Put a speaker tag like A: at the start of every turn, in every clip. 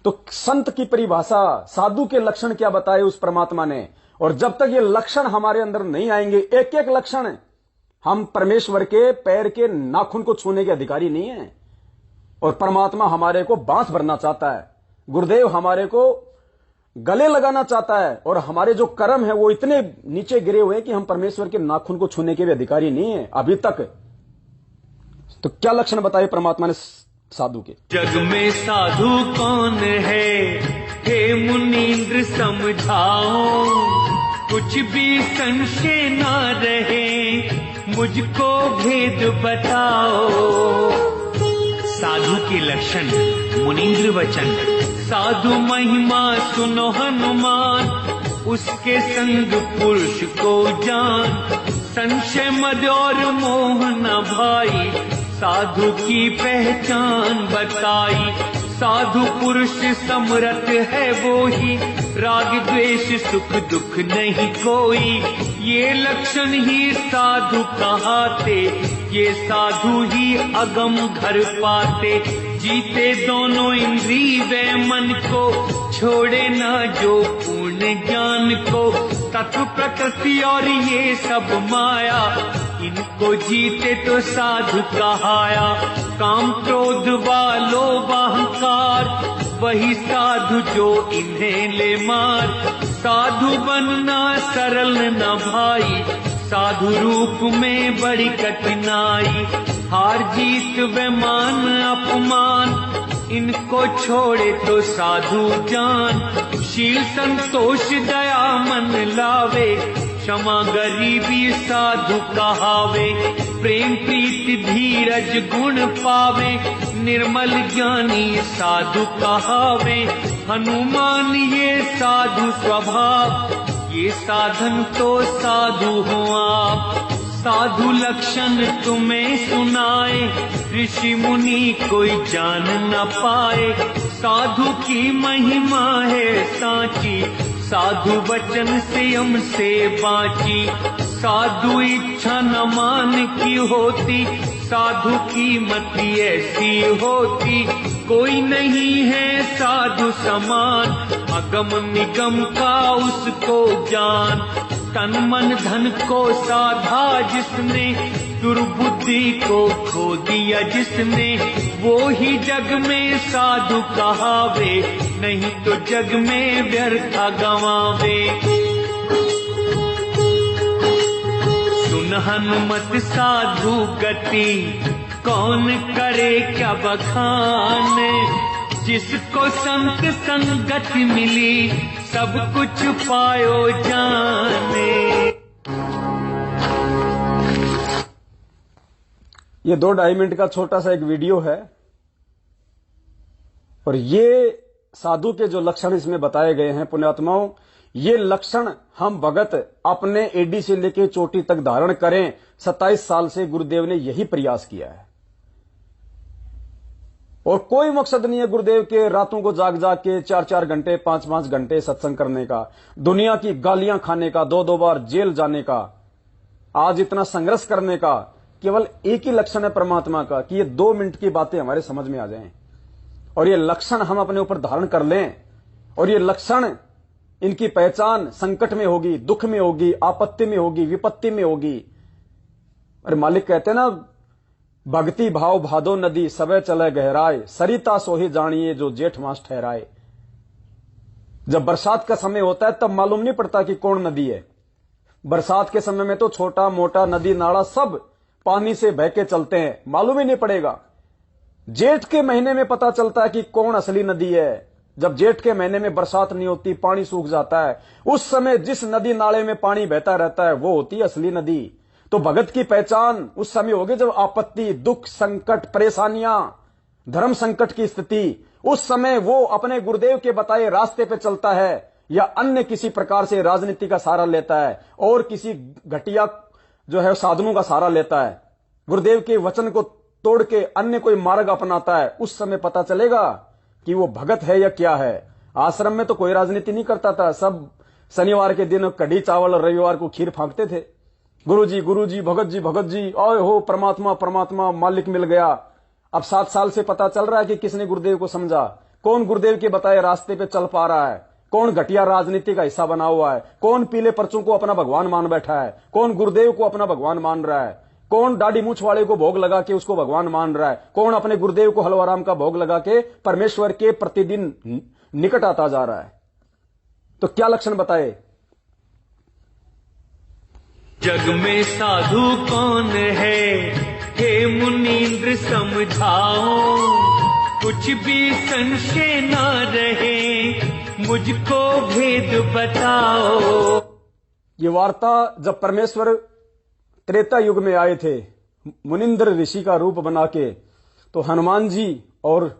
A: तो संत की परिभाषा, साधु के लक्षण क्या बताए उस परमात्मा ने। और जब तक ये लक्षण हमारे अंदर नहीं आएंगे, एक एक लक्षण, हम परमेश्वर के पैर के नाखून को छूने के अधिकारी नहीं है। और परमात्मा हमारे को बांस भरना चाहता है, गुरुदेव हमारे को गले लगाना चाहता है। और हमारे जो कर्म है वो इतने नीचे गिरे हुए हैं कि हम परमेश्वर के नाखून को छूने के भी अधिकारी नहीं है अभी तक। तो क्या लक्षण बताए परमात्मा ने साधु के।
B: जग में साधु कौन है, हे मुनींद्र समझाओ, कुछ भी संशय ना रहे, मुझको भेद बताओ। साधु के लक्षण मुनींद्र वचन। साधु महिमा सुनो हनुमान, उसके संग पुरुष को जान। संशय मद और मोह न भाई, साधु की पहचान बताई। साधु पुरुष समरथ है वो ही, राग द्वेष सुख दुख नहीं कोई। ये लक्षण ही साधु कहाते, ये साधु ही अगम घर पाते। जीते दोनों इंद्रिय व मन को, छोड़े ना जो पूर्ण ज्ञान को। तत्व प्रकृति और ये सब माया, इनको जीते तो साधु कहाया। काम क्रोध वालो अहंकार, वही साधु जो इन्हें ले मार। साधु बनना सरल न भाई, साधु रूप में बड़ी कठिनाई। हार जीत व मान अपमान, इनको छोड़े तो साधु जान। शील संतोष दया मन लावे, क्षमा गरीबी साधु कहावे। प्रेम प्रीति धीरज गुण पावे, निर्मल ज्ञानी साधु कहावे। हनुमान ये साधु स्वभाव, ये साधन तो साधु हो आप। साधु लक्षण तुम्हें सुनाए, ऋषि मुनि कोई जान न पाए। साधु की महिमा है सांची, साधु वचन से हमसे बाची। साधु इच्छा न मान की होती, साधु की मति ऐसी होती। कोई नहीं है साधु समान, अगम निगम का उसको ज्ञान। तन मन धन को साधा जिसने, दुर्बुद्धि को खो दिया जिसने। वो ही जग में साधु कहावे, नहीं तो जग में व्यर्थ गवावे। सुन हनुमत साधु गति, कौन करे क्या बखान। जिसको संत संगत मिली, सब कुछ पायो जाने।
A: ये 2-2.5 मिनट का छोटा सा एक वीडियो है, और ये साधु के जो लक्षण इसमें बताए गए हैं पुण्यात्माओं, ये लक्षण हम भगत अपने एडी से लेकर चोटी तक धारण करें। 27 साल से गुरुदेव ने यही प्रयास किया है, और कोई मकसद नहीं है गुरुदेव के रातों को जाग जाग के 4-4 घंटे 5-5 घंटे सत्संग करने का, दुनिया की गालियां खाने का, 2-2 बार जेल जाने का, आज इतना संघर्ष करने का। केवल एक ही लक्षण है परमात्मा का कि ये 2 मिनट की बातें हमारे समझ में आ जाएं, और ये लक्षण हम अपने ऊपर धारण कर लें। और ये लक्षण, इनकी पहचान संकट में होगी, दुख में होगी, आपत्ति में होगी, विपत्ति में होगी। और मालिक कहते हैं ना, भक्ति भाव भादो नदी, सबे चले गहराए। सरिता सोही जानिए जो जेठ मास ठहराए। जब बरसात का समय होता है तब मालूम नहीं पड़ता कि कौन नदी है। बरसात के समय में तो छोटा मोटा नदी नाला सब पानी से बह के चलते हैं, मालूम ही नहीं पड़ेगा। जेठ के महीने में पता चलता है कि कौन असली नदी है। जब जेठ के महीने में बरसात नहीं होती, पानी सूख जाता है, उस समय जिस नदी नाले में पानी बहता रहता है वो होती है असली नदी। तो भगत की पहचान उस समय होगी जब आपत्ति, दुख, संकट, परेशानियां, धर्म संकट की स्थिति, उस समय वो अपने गुरुदेव के बताए रास्ते पे चलता है, या अन्य किसी प्रकार से राजनीति का सहारा लेता है, और किसी घटिया जो है साधनों का सहारा लेता है, गुरुदेव के वचन को तोड़ के अन्य कोई मार्ग अपनाता है। उस समय पता चलेगा कि वो भगत है या क्या है। आश्रम में तो कोई राजनीति नहीं करता था, सब शनिवार के दिन कढ़ी चावल और रविवार को खीर फांकते थे। गुरुजी गुरुजी, भगत जी, ओए हो परमात्मा परमात्मा, मालिक मिल गया। अब 7 साल से पता चल रहा है कि किसने गुरुदेव को समझा, कौन गुरुदेव के बताए रास्ते पे चल पा रहा है, कौन घटिया राजनीति का हिस्सा बना हुआ है, कौन पीले पर्चों को अपना भगवान मान बैठा है, कौन गुरुदेव को अपना भगवान मान रहा है, कौन दाढ़ी मूछ वाले को भोग लगा के उसको भगवान मान रहा है, कौन अपने गुरुदेव को हलवाराम का भोग लगा के परमेश्वर के प्रतिदिन निकट आता जा रहा है। तो क्या लक्षण बताए?
B: जग में साधु कौन है, हे मुनींद्र समझाओ, कुछ भी संशय न रहे, मुझको भेद बताओ।
A: ये वार्ता जब परमेश्वर त्रेता युग में आए थे मुनिंद्र ऋषि का रूप बना के, तो हनुमान जी और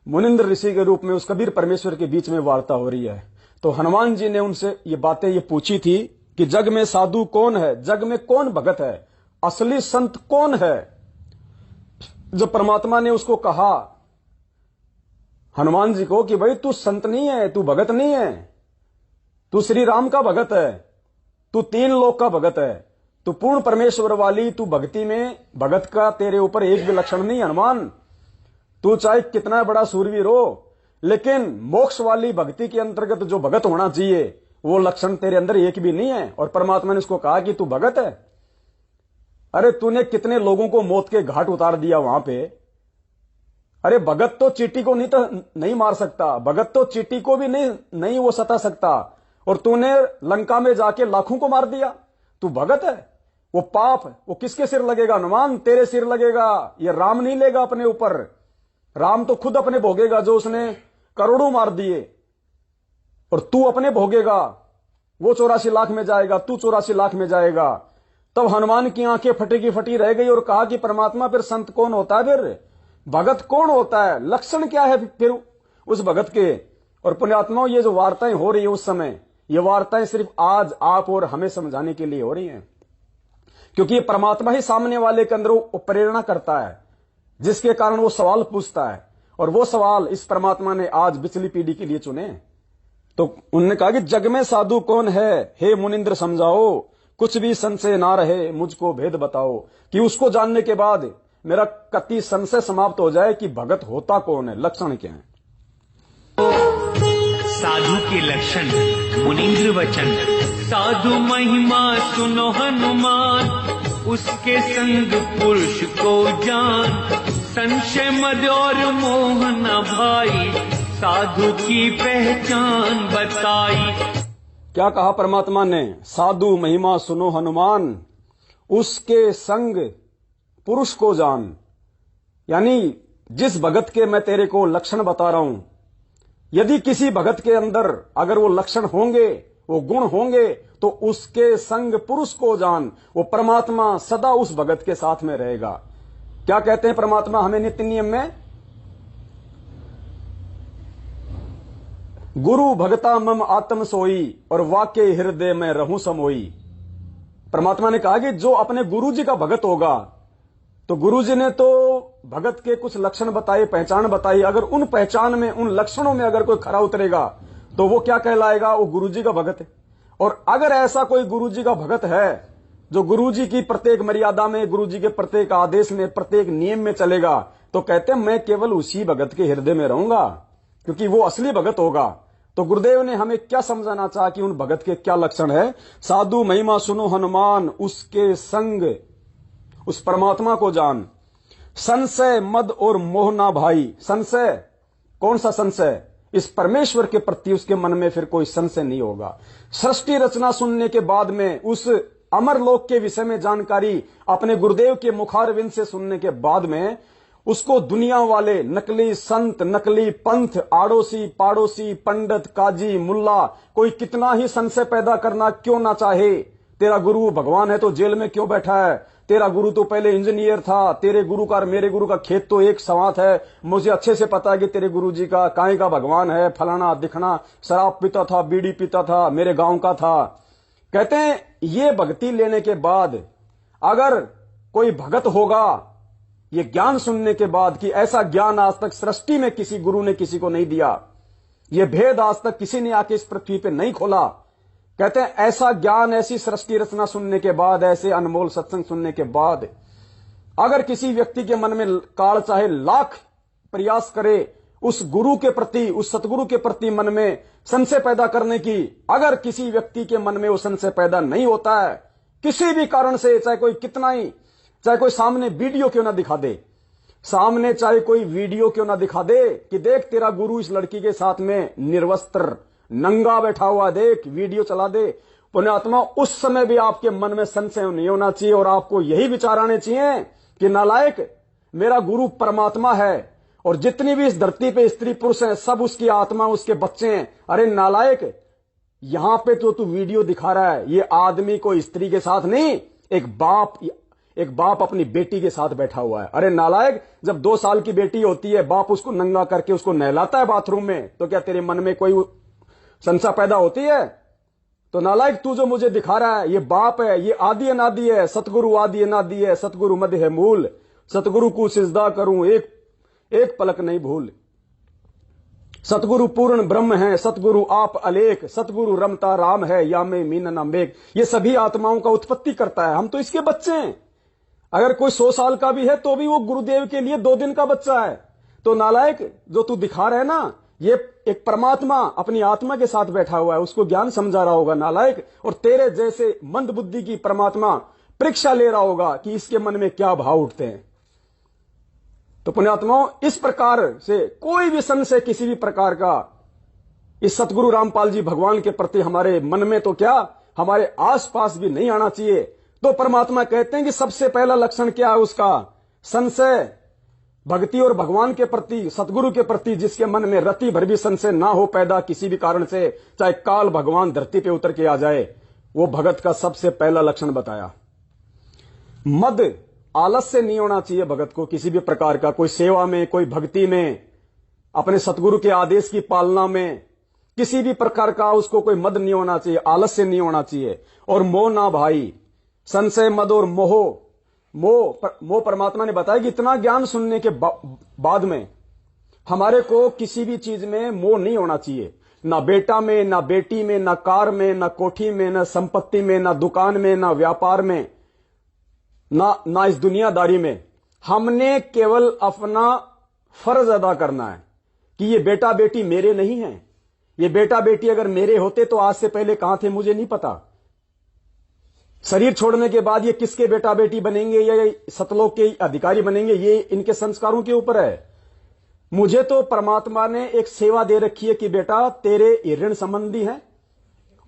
A: मुनिंद्र ऋषि के रूप में उस कबीर परमेश्वर के बीच में वार्ता हो रही है। तो हनुमान जी ने उनसे ये बातें ये पूछी थी कि जग में साधु कौन है, जग में कौन भगत है, असली संत कौन है। जब परमात्मा ने उसको कहा हनुमान जी को कि भाई तू संत नहीं है, तू भगत नहीं है, तू श्री राम का भगत है, तू तीन लोक का भगत है, तू पूर्ण परमेश्वर वाली, तू भक्ति में भगत का तेरे ऊपर एक भी लक्षण नहीं हनुमान, तू चाहे कितना बड़ा सूरवीर हो, लेकिन मोक्ष वाली भक्ति के अंतर्गत जो भगत होना चाहिए वो लक्षण तेरे अंदर एक भी नहीं है। और परमात्मा ने उसको कहा कि तू भगत है। अरे तूने कितने लोगों को मौत के घाट उतार दिया वहां पे। अरे भगत तो चींटी को नहीं मार सकता, भगत तो चींटी को भी नहीं वो सता सकता, और तूने लंका में जाके लाखों को मार दिया। तू भगत है। वो पाप वो किसके सिर लगेगा हनुमान? तेरे सिर लगेगा। ये राम नहीं लेगा अपने ऊपर, राम तो खुद अपने भोगेगा जो उसने करोड़ों मार दिए, और तू अपने भोगेगा। वो 84 लाख में जाएगा, तू 84 लाख में जाएगा। तब हनुमान की आंखें फटी की फटी रह गई और कहा कि परमात्मा फिर संत कौन होता है, फिर भगत कौन होता है, लक्षण क्या है फिर उस भगत के। और पुण्यात्माओं ये जो वार्ताएं हो रही है उस समय, ये वार्ताएं सिर्फ आज आप और हमें समझाने के लिए हो रही हैं, क्योंकि ये परमात्मा ही सामने वाले के अंदर प्रेरणा करता है, जिसके कारण वो सवाल पूछता है। और वो सवाल इस परमात्मा ने आज पिछली पीढ़ी के लिए चुने। तो उन्होंने कहा कि जग में साधु कौन है, हे मुनिंद्र समझाओ, कुछ भी संशय ना रहे, मुझको भेद बताओ। कि उसको जानने के बाद मेरा कति संशय समाप्त हो जाए कि भगत होता कौन है, लक्षण क्या है।
B: साधु के लक्षण मुनींद्र वचन, साधु महिमा सुनो हनुमान, उसके संग पुरुष को जान, संशय मद और मोह न भाई, साधु की पहचान बताई।
A: क्या कहा परमात्मा ने? साधु महिमा सुनो हनुमान, उसके संग पुरुष को जान। यानी जिस भगत के मैं तेरे को लक्षण बता रहा हूं, यदि किसी भगत के अंदर अगर वो लक्षण होंगे, वो गुण होंगे, तो उसके संग पुरुष को जान। वो परमात्मा सदा उस भगत के साथ में रहेगा। क्या कहते हैं परमात्मा हमें नित्य नियम में? गुरु भगता मम आत्म सोई, और वाक्य हृदय में रहूं समोई। परमात्मा ने कहा कि जो अपने गुरु जी का भगत होगा, तो गुरु जी ने तो भगत के कुछ लक्षण बताए, पहचान बताई। अगर उन पहचान में, उन लक्षणों में अगर कोई खरा उतरेगा, तो वो क्या कहलाएगा? वो गुरु जी का भगत है। और अगर ऐसा कोई गुरु जी का भगत है जो गुरु जी की प्रत्येक मर्यादा में, गुरु जी के प्रत्येक आदेश में, प्रत्येक नियम में चलेगा, तो कहते हैं मैं केवल उसी भगत के हृदय में रहूंगा, क्योंकि वो असली भगत होगा। तो गुरुदेव ने हमें क्या समझाना चाहा कि उन भगत के क्या लक्षण है? साधु महिमा सुनो हनुमान, उसके संग उस परमात्मा को जान, संशय मद और मोह ना भाई। संशय कौन सा संशय? इस परमेश्वर के प्रति उसके मन में फिर कोई संशय नहीं होगा। सृष्टि रचना सुनने के बाद में, उस अमरलोक के विषय में जानकारी अपने गुरुदेव के मुखारविंद से सुनने के बाद में, उसको दुनिया वाले नकली संत, नकली पंथ, आड़ोसी पाड़ोसी, पंडित, काजी, मुल्ला, कोई कितना ही संशय पैदा करना क्यों ना चाहे। तेरा गुरु भगवान है तो जेल में क्यों बैठा है? तेरा गुरु तो पहले इंजीनियर था, तेरे गुरु का मेरे गुरु का खेत तो एक सवात है। मुझे अच्छे से पता है कि तेरे गुरु जी का काहे का भगवान है, फलाना दिखना, शराब पीता था, बीड़ी पीता था, मेरे गांव का था। कहते हैं ये भक्ति लेने के बाद अगर कोई भगत होगा, ये ज्ञान सुनने के बाद कि ऐसा ज्ञान आज तक सृष्टि में किसी गुरु ने किसी को नहीं दिया, ये भेद आज तक किसी ने आके इस पृथ्वी पे नहीं खोला। कहते हैं ऐसा ज्ञान, ऐसी सृष्टि रचना सुनने के बाद, ऐसे अनमोल सत्संग सुनने के बाद, अगर किसी व्यक्ति के मन में काल चाहे लाख प्रयास करे उस गुरु के प्रति, उस सतगुरु के प्रति मन में संशय पैदा करने की। अगर किसी व्यक्ति के मन में वो संशय पैदा नहीं होता है किसी भी कारण से, चाहे कोई कितना ही, चाहे कोई सामने वीडियो क्यों ना दिखा दे, सामने चाहे कोई वीडियो क्यों ना दिखा दे कि देख तेरा गुरु इस लड़की के साथ में निर्वस्त्र नंगा बैठा हुआ, देख वीडियो चला दे, पुण्यात्मा, उस समय भी आपके मन में संशय नहीं होना चाहिए और आपको यही विचार आने चाहिए कि नालायक, मेरा गुरु परमात्मा है और जितनी भी इस धरती पे स्त्री पुरुष हैं सब उसकी आत्मा, उसके बच्चे हैं। अरे नालायक, यहां पे तो तू वीडियो दिखा रहा है, ये आदमी को स्त्री के साथ नहीं, एक बाप अपनी बेटी के साथ बैठा हुआ है। अरे नालायक, जब 2 साल की बेटी होती है, बाप उसको नंगा करके उसको नहलाता है बाथरूम में, तो क्या तेरे मन में कोई संशय पैदा होती है? तो नालायक, तू जो मुझे दिखा रहा है ये बाप है, ये आदि अनादि है, सतगुरु आदि अनादि है, सतगुरु मध्य है मूल, सतगुरु को सिजदा करूं एक पलक नहीं भूल। सतगुरु पूर्ण ब्रह्म है, सतगुरु आप अलेख, सतगुरु रमता राम है, या में मीन ना मेघ। ये सभी आत्माओं का उत्पत्ति करता है, हम तो इसके बच्चे हैं। अगर कोई 100 साल का भी है तो भी वो गुरुदेव के लिए 2 दिन का बच्चा है। तो नालायक, जो तू दिखा रहे ना, ये एक परमात्मा अपनी आत्मा के साथ बैठा हुआ है, उसको ज्ञान समझा रहा होगा नालायक, और तेरे जैसे मंद बुद्धि की परमात्मा परीक्षा ले रहा होगा कि इसके मन में क्या भाव उठते हैं। तो पुण्यात्माओं, इस प्रकार से कोई भी संशय किसी भी प्रकार का इस सतगुरु रामपाल जी भगवान के प्रति हमारे मन में तो क्या, हमारे आसपास भी नहीं आना चाहिए। तो परमात्मा कहते हैं कि सबसे पहला लक्षण क्या है उसका? संशय। भक्ति और भगवान के प्रति, सतगुरु के प्रति जिसके मन में रति भर भी संशय ना हो पैदा किसी भी कारण से, चाहे काल भगवान धरती पे उतर के आ जाए, वो भगत का सबसे पहला लक्षण बताया। मद, आलस्य नहीं होना चाहिए भगत को किसी भी प्रकार का, कोई सेवा में, कोई भक्ति में, अपने सतगुरु के आदेश की पालना में, किसी भी प्रकार का उसको कोई मद नहीं होना चाहिए, आलस्य नहीं होना चाहिए। और मोह ना भाई, संशय, मद और मोह परमात्मा ने बताया कि इतना ज्ञान सुनने के बाद में हमारे को किसी भी चीज में मोह नहीं होना चाहिए, ना बेटा में, ना बेटी में, ना कार में, ना कोठी में, ना संपत्ति में, ना दुकान में, ना व्यापार में, ना इस दुनियादारी में। हमने केवल अपना फर्ज अदा करना है कि ये बेटा बेटी मेरे नहीं हैं। ये बेटा बेटी अगर मेरे होते तो आज से पहले कहां थे मुझे नहीं पता। शरीर छोड़ने के बाद ये किसके बेटा बेटी बनेंगे या सतलोक के अधिकारी बनेंगे, ये इनके संस्कारों के ऊपर है। मुझे तो परमात्मा ने एक सेवा दे रखी है कि बेटा तेरे ऋण संबंधी है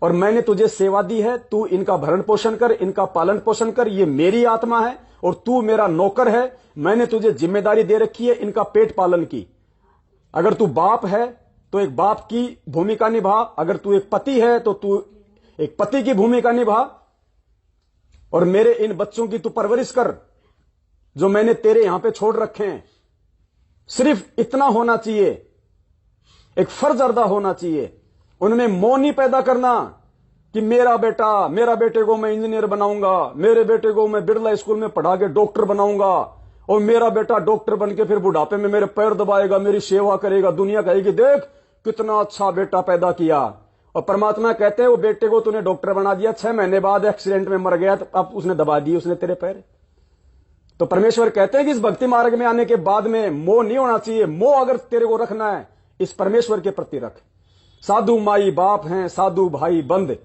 A: और मैंने तुझे सेवा दी है, तू इनका भरण पोषण कर, इनका पालन पोषण कर, ये मेरी आत्मा है और तू मेरा नौकर है। मैंने तुझे जिम्मेदारी दे रखी है इनका पेट पालन की। अगर तू बाप है तो एक बाप की भूमिका निभा, अगर तू एक पति है तो तू एक पति की भूमिका निभा, और मेरे इन बच्चों की तू परवरिश कर जो मैंने तेरे यहां पे छोड़ रखे हैं। सिर्फ इतना होना चाहिए, एक फर्ज अदा होना चाहिए। उनमें मोह नहीं पैदा करना कि मेरे बेटे को मैं इंजीनियर बनाऊंगा, मेरे बेटे को मैं बिरला स्कूल में पढ़ा के डॉक्टर बनाऊंगा, और मेरा बेटा डॉक्टर बन के फिर बुढ़ापे में मेरे पैर दबाएगा, मेरी सेवा करेगा, दुनिया कहेगी देख कितना अच्छा बेटा पैदा किया। और परमात्मा कहते हैं वो बेटे को तूने डॉक्टर बना दिया, 6 महीने बाद एक्सीडेंट में मर गया, तो अब उसने दबा दिए उसने तेरे पैर। तो परमेश्वर कहते हैं कि इस भक्ति मार्ग में आने के बाद में मोह नहीं होना चाहिए। मोह अगर तेरे को रखना है इस परमेश्वर के प्रति रख। साधु माई बाप हैं, साधु भाई बंद,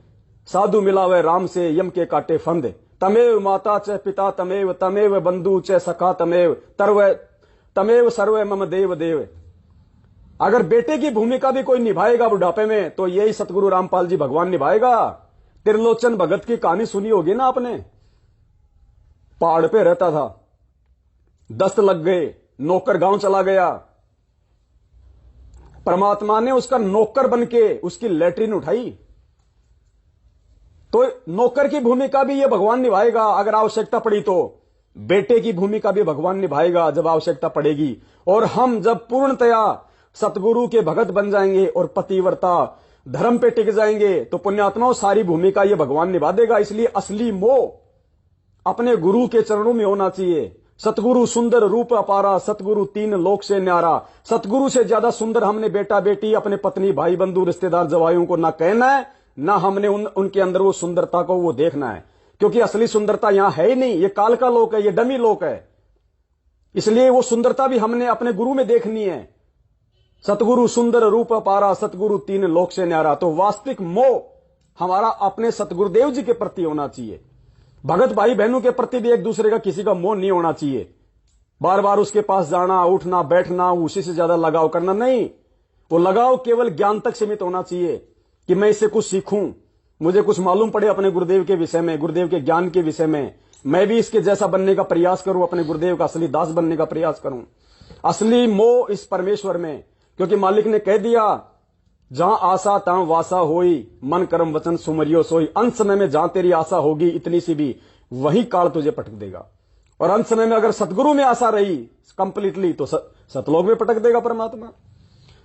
A: साधु मिलावे राम से यम के काटे फंद। तमेव माता च पिता तमेव, तमेव बंधु च सखा तमेव, तमेव सर्वे मम देव देव। अगर बेटे की भूमिका भी कोई निभाएगा बुढ़ापे में तो यही सतगुरु रामपाल जी भगवान निभाएगा। त्रिलोचन भगत की कहानी सुनी होगी ना आपने। पहाड़ पे रहता था, दस्त लग गए, नौकर गांव चला गया, परमात्मा ने उसका नौकर बनके उसकी लैट्रिन उठाई। तो नौकर की भूमिका भी ये भगवान निभाएगा अगर आवश्यकता पड़ी तो, बेटे की भूमिका भी भगवान निभाएगा जब आवश्यकता पड़ेगी। और हम जब पूर्णतया सतगुरु के भगत बन जाएंगे और पतिव्रता धर्म पे टिक जाएंगे तो पुण्यात्माओं सारी भूमिका ये भगवान निभा देगा। इसलिए असली मोह अपने गुरु के चरणों में होना चाहिए। सतगुरु सुंदर रूप अपारा, सतगुरु 3 लोक से न्यारा। सतगुरु से ज्यादा सुंदर हमने बेटा बेटी, अपने पत्नी भाई बंधु रिश्तेदार जवाइयों को ना कहना है, ना हमने उनके अंदर वो सुंदरता को वो देखना है, क्योंकि असली सुंदरता यहां है ही नहीं। ये काल का लोक है, ये डमी लोक है। इसलिए वो सुंदरता भी हमने अपने गुरु में देखनी है। सतगुरु सुंदर रूप अपारा, सतगुरु तीन लोक से न्यारा। तो वास्तविक मोह हमारा अपने सतगुरुदेव जी के प्रति होना चाहिए। भगत भाई बहनों के प्रति भी एक दूसरे का किसी का मोह नहीं होना चाहिए। बार बार उसके पास जाना, उठना, बैठना, उसी से ज्यादा लगाव करना नहीं। वो लगाव केवल ज्ञान तक सीमित होना चाहिए कि मैं इससे कुछ सीखूं, मुझे कुछ मालूम पड़े अपने गुरुदेव के विषय में, गुरुदेव के ज्ञान के विषय में, मैं भी इसके जैसा बनने का प्रयास करूं, अपने गुरुदेव का असली दास बनने का प्रयास करूं। असली मोह इस परमेश्वर में, क्योंकि मालिक ने कह दिया जहां आशा तहां वासा होई, मन कर्म वचन सुमरियो सोई। अंत समय में जहां तेरी आशा होगी इतनी सी भी, वही काल तुझे पटक देगा। और अंत समय में अगर सतगुरु में आशा रही कंप्लीटली तो सतलोक में पटक देगा परमात्मा।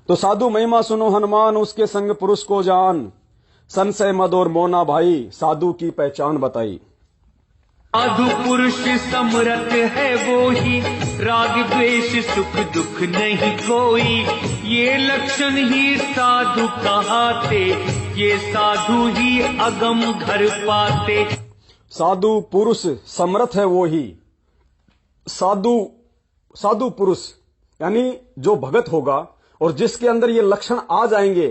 A: तो साधु महिमा सुनो हनुमान, उसके संग पुरुष को जान, संशय मद और मोना भाई, साधु की पहचान बताई।
B: साधु पुरुष समरथ है वो ही, राग द्वेष सुख दुख नहीं कोई। ये लक्षण ही साधु कहाते, ये साधु ही अगम घर पाते।
A: साधु पुरुष समर्थ है वो ही। साधु पुरुष यानी जो भगत होगा और जिसके अंदर ये लक्षण आ जाएंगे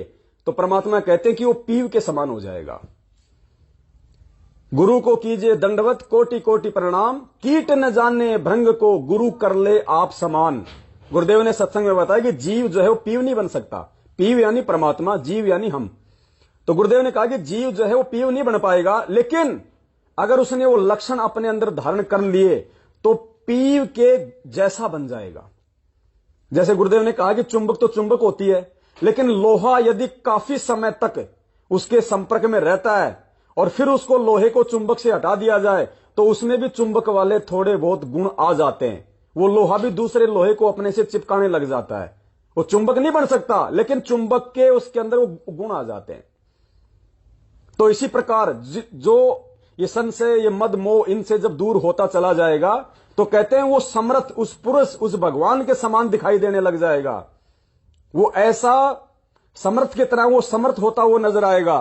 A: तो परमात्मा कहते हैं कि वो पीव के समान हो जाएगा। गुरु को कीजिए दंडवत कोटि कोटि प्रणाम, कीट न जाने भृंग को गुरु कर ले आप समान। गुरुदेव ने सत्संग में बताया कि जीव जो है वो पीव नहीं बन सकता। पीव यानी परमात्मा, जीव यानी हम। तो गुरुदेव ने कहा कि जीव जो है वो पीव नहीं बन पाएगा, लेकिन अगर उसने वो लक्षण अपने अंदर धारण कर लिए तो पीव के जैसा बन जाएगा। जैसे गुरुदेव ने कहा कि चुंबक तो चुंबक होती है, लेकिन लोहा यदि काफी समय तक उसके संपर्क में रहता है और फिर उसको लोहे को चुंबक से हटा दिया जाए तो उसमें भी चुंबक वाले थोड़े बहुत गुण आ जाते हैं। वो लोहा भी दूसरे लोहे को अपने से चिपकाने लग जाता है। वो चुंबक नहीं बन सकता, लेकिन चुंबक के उसके अंदर वो गुण आ जाते हैं। तो इसी प्रकार जो ये संशय, ये मद मोह, इनसे जब दूर होता चला जाएगा तो कहते हैं वो समर्थ, उस पुरुष, उस भगवान के समान दिखाई देने लग जाएगा। वो ऐसा समर्थ की तरह वो समर्थ होता हुआ नजर आएगा।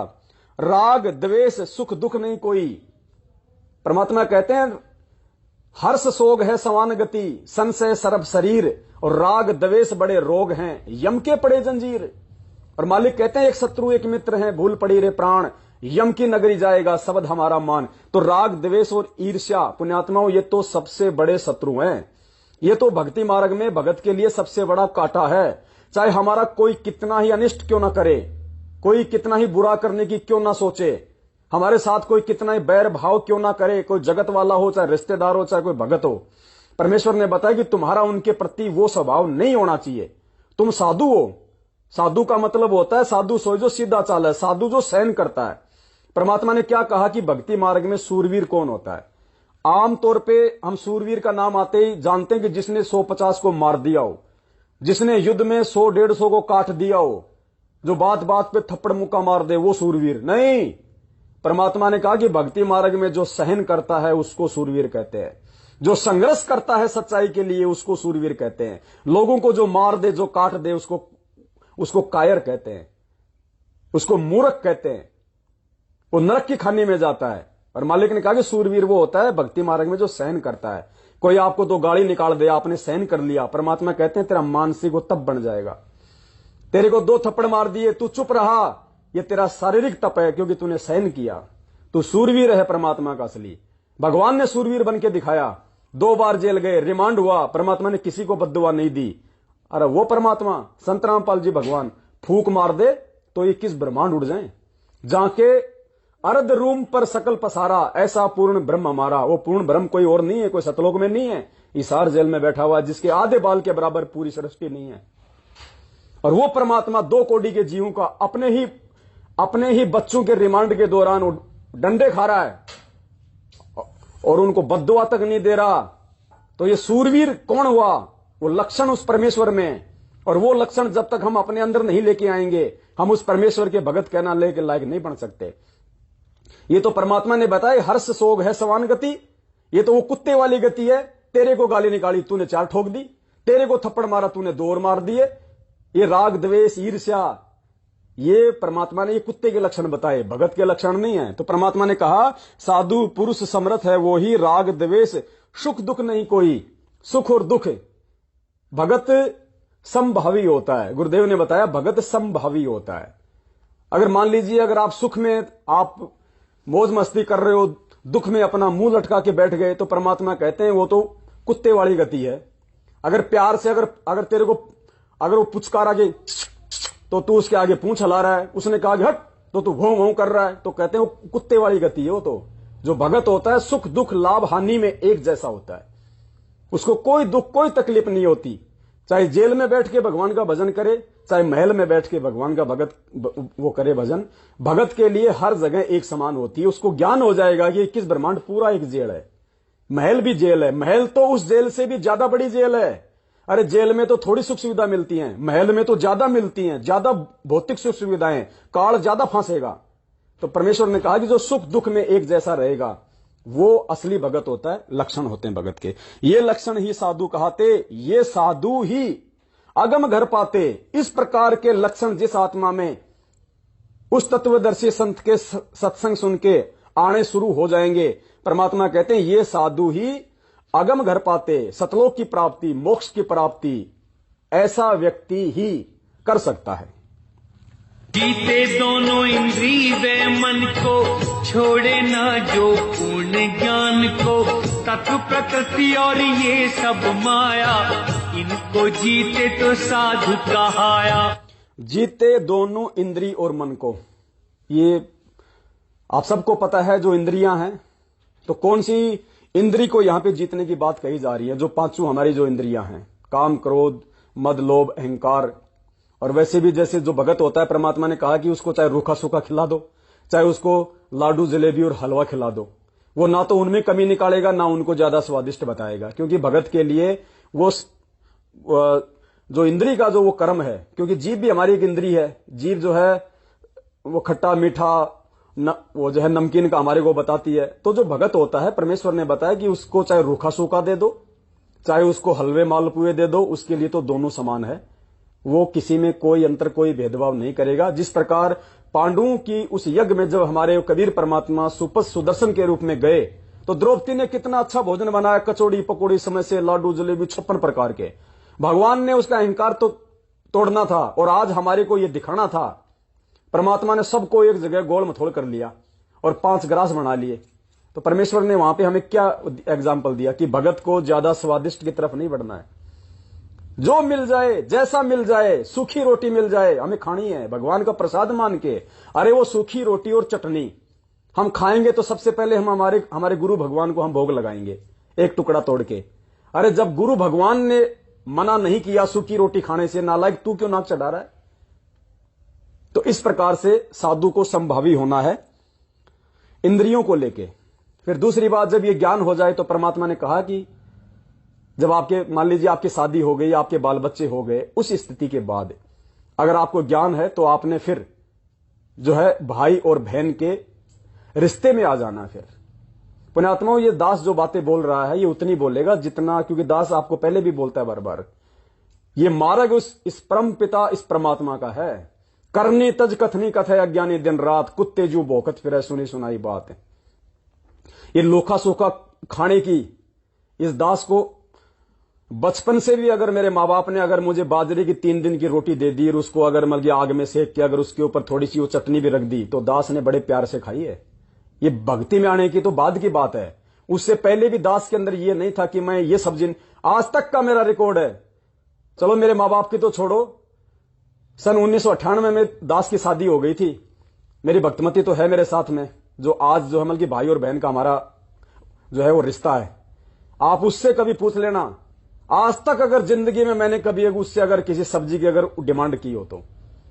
A: राग द्वेष सुख दुख नहीं कोई। परमात्मा कहते हैं हर्ष शोक है समान गति, संशय सरब शरीर, और राग द्वेष बड़े रोग हैं, यम के पड़े जंजीर। और मालिक कहते हैं एक शत्रु एक मित्र है, भूल पड़ी रे प्राण, यम की नगरी जाएगा शब्द हमारा मान। तो राग द्वेष और ईर्ष्या पुण्यात्माओं ये तो सबसे बड़े शत्रु हैं। ये तो भक्ति मार्ग में भगत के लिए सबसे बड़ा कांटा है। चाहे हमारा कोई कितना ही अनिष्ट क्यों ना करे, कोई कितना ही बुरा करने की क्यों ना सोचे, हमारे साथ कोई कितना ही बैर भाव क्यों ना करे, कोई जगत वाला हो, चाहे रिश्तेदार हो, चाहे कोई भगत हो, परमेश्वर ने बताया कि तुम्हारा उनके प्रति वो स्वभाव नहीं होना चाहिए। तुम साधु हो। साधु का मतलब होता है साधु सोई जो सीधा चाल है, साधु जो सहन करता है। परमात्मा ने क्या कहा कि भक्ति मार्ग में सूरवीर कौन होता है? आमतौर पे हम सूरवीर का नाम आते ही जानते हैं कि जिसने 150 को मार दिया हो, जिसने युद्ध में 100-150 को काट दिया हो, जो बात बात पे थप्पड़ मुक्का मार दे, वो सूरवीर नहीं। परमात्मा ने कहा कि भक्ति मार्ग में जो सहन करता है उसको सूरवीर कहते हैं। जो संघर्ष करता है सच्चाई के लिए उसको सूरवीर कहते हैं। लोगों को जो मार दे, जो काट दे, उसको कायर कहते हैं, उसको मूर्ख कहते हैं। वो नरक की खानी में जाता है। और मालिक ने कहा कि सूरवीर वो होता है भक्ति मार्ग में जो सहन करता है। कोई आपको तो गाड़ी निकाल दे, आपने सहन कर लिया, परमात्मा कहते हैं तेरा मानसिक वो तप बन जाएगा। तेरे को 2 थप्पड़ मार दिए, तू चुप रहा, ये तेरा शारीरिक तप है क्योंकि तूने सहन किया। तू सूरवीर है परमात्मा का असली। भगवान ने सूरवीर बन के दिखाया। 2 बार जेल गए, रिमांड हुआ, परमात्मा ने किसी को बद्दुआ नहीं दी। अरे वो परमात्मा संत रामपाल जी भगवान फूक मार दे तो 21 ब्रह्मांड उड़ जाएं। जाके अर्ध रूम पर सकल पसारा, ऐसा पूर्ण ब्रह्म हमारा। वो पूर्ण ब्रह्म कोई और नहीं है, कोई सतलोक में नहीं है, इसार जेल में बैठा हुआ जिसके आधे बाल के बराबर पूरी सृष्टि नहीं है। और वो परमात्मा 2 कोटि के जीवों का अपने ही बच्चों के रिमांड के दौरान डंडे खा रहा है और उनको बद्दुआ तक नहीं दे रहा। तो ये सूरवीर कौन हुआ? वो लक्षण उस परमेश्वर में। और वो लक्षण जब तक हम अपने अंदर नहीं लेके आएंगे, हम उस परमेश्वर के भगत कहना लेके लायक नहीं बन सकते। ये तो परमात्मा ने बताया हर्ष शोक है समान गति। ये तो वो कुत्ते वाली गति है। तेरे को गाली निकाली, तूने 4 ठोक दी, तेरे को थप्पड़ मारा, तूने 2 और मार दिए। ये राग द्वेष ईर्ष्या, ये परमात्मा ने ये कुत्ते के लक्षण बताए, भगत के लक्षण नहीं है। तो परमात्मा ने कहा साधु पुरुष समर्थ है वो ही, राग द्वेष सुख दुख नहीं कोई। सुख और दुख, भगत समभावी होता है। गुरुदेव ने बताया भगत समभावी होता है। अगर मान लीजिए अगर आप सुख में आप मौज मस्ती कर रहे हो, दुख में अपना मुंह लटका के बैठ गए, तो परमात्मा कहते हैं वो तो कुत्ते वाली गति है। अगर प्यार से अगर तेरे को अगर वो पुचकार आगे तो तू उसके आगे पूंछ हिला रहा है, उसने कहा कि हट तो तू भों भों कर रहा है, तो कहते हैं वो कुत्ते वाली गति है। वो तो जो भगत होता है सुख दुख लाभ हानि में एक जैसा होता है, उसको कोई दुख कोई तकलीफ नहीं होती। चाहे जेल में बैठ के भगवान का भजन करे, चाहे महल में बैठ के भगवान का भगत वो करे भजन, भगत के लिए हर जगह एक समान होती है। उसको ज्ञान हो जाएगा कि 21 ब्रह्मांड पूरा एक जेल है, महल भी जेल है, महल तो उस जेल से भी ज्यादा बड़ी जेल है। अरे जेल में तो थोड़ी सुख सुविधा मिलती है, महल में तो ज्यादा मिलती हैं, ज्यादा भौतिक सुख सुविधाएं, काल ज्यादा फांसेगा। तो परमेश्वर ने कहा कि जो सुख दुख में एक जैसा रहेगा वो असली भगत होता है, लक्षण होते हैं भगत के। ये लक्षण ही साधु कहाते, ये साधु ही अगम घर पाते। इस प्रकार के लक्षण जिस आत्मा में उस तत्वदर्शी संत के सत्संग सुन के आने शुरू हो जाएंगे, परमात्मा कहते हैं ये साधु ही अगम घर पाते, सतलोक की प्राप्ति, मोक्ष की प्राप्ति ऐसा व्यक्ति ही कर सकता है।
B: जीते दोनों इंद्रिय व मन को, छोड़े ना जो पूर्ण ज्ञान को। तत्व प्रकृति और ये सब माया, इनको जीते तो साधु कहाया।
A: जीते दोनों इंद्रिय और मन को, ये आप सबको पता है जो इंद्रियां हैं। तो कौन सी इंद्री को यहां पे जीतने की बात कही जा रही है? जो पांचों हमारी जो इंद्रियां हैं, काम क्रोध मद लोभ अहंकार। और वैसे भी जैसे जो भगत होता है, परमात्मा ने कहा कि उसको चाहे रूखा सूखा खिला दो, चाहे उसको लाडू जलेबी और हलवा खिला दो, वो ना तो उनमें कमी निकालेगा ना उनको ज्यादा स्वादिष्ट बताएगा। क्योंकि भगत के लिए वो जो इंद्री का जो वो कर्म है, क्योंकि जीभ भी हमारी एक इंद्री है, जीभ जो है वो खट्टा मीठा वो जो है नमकीन का हमारे को बताती है। तो जो भगत होता है, परमेश्वर ने बताया कि उसको चाहे रूखा सूखा दे दो, चाहे उसको हलवे मालपुए दे दो, उसके लिए तो दोनों समान है। वो किसी में कोई अंतर कोई भेदभाव नहीं करेगा। जिस प्रकार पांडवों की उस यज्ञ में जब हमारे कबीर परमात्मा सुदर्शन के रूप में गए, तो द्रौपदी ने कितना अच्छा भोजन बनाया, कचौड़ी पकौड़ी समय से लाडू जलेबी 56 प्रकार के। भगवान ने उसका अहंकार तो तोड़ना था और आज हमारे को यह दिखाना था। परमात्मा ने सबको एक जगह गोल मथोड़ कर लिया और 5 ग्रास बना लिए। तो परमेश्वर ने वहां पे हमें क्या एग्जाम्पल दिया कि भगत को ज्यादा स्वादिष्ट की तरफ नहीं बढ़ना है। जो मिल जाए, जैसा मिल जाए, सूखी रोटी मिल जाए हमें खानी है भगवान का प्रसाद मान के। अरे वो सूखी रोटी और चटनी हम खाएंगे तो सबसे पहले हम हमारे गुरु भगवान को हम भोग लगाएंगे एक टुकड़ा तोड़ के। अरे जब गुरु भगवान ने मना नहीं किया सूखी रोटी खाने से, नालायक तू क्यों नाक चढ़ा रहा है? तो इस प्रकार से साधु को संभावी होना है इंद्रियों को लेके। फिर दूसरी बात, जब ये ज्ञान हो जाए तो परमात्मा ने कहा कि जब आपके मान लीजिए आपकी शादी हो गई, आपके बाल बच्चे हो गए, उस स्थिति के बाद अगर आपको ज्ञान है तो आपने फिर जो है भाई और बहन के रिश्ते में आ जाना। फिर पुण्यात्माओं, ये दास जो बातें बोल रहा है ये उतनी बोलेगा जितना, क्योंकि दास आपको पहले भी बोलता है बार बार, ये मार्ग इस परम पिता इस परमात्मा का है। करनी तज कथनी कथे अज्ञानी दिन रात, कुत्ते जू भौंकत फिरे सुनी सुनाई बात। ये लोखा सोखा खाने की इस दास को बचपन से भी अगर मेरे माँ बाप ने अगर मुझे बाजरे की 3 दिन की रोटी दे दी और उसको अगर मतलब आग में सेक के अगर उसके ऊपर थोड़ी सी वो चटनी भी रख दी तो दास ने बड़े प्यार से खाई है। ये भक्ति में आने की तो बाद की बात है। उससे पहले भी दास के अंदर ये नहीं था कि मैं ये सब्जी, आज तक का मेरा रिकॉर्ड है। चलो मेरे माँ बाप की तो छोड़ो, सन 1998 में दास की शादी हो गई थी। मेरी भक्तमती तो है मेरे साथ में, जो आज जो है मतलब भाई और बहन का हमारा जो है वो रिश्ता है। आप उससे कभी पूछ लेना, आज तक अगर जिंदगी में मैंने कभी उससे अगर किसी सब्जी की अगर डिमांड की हो तो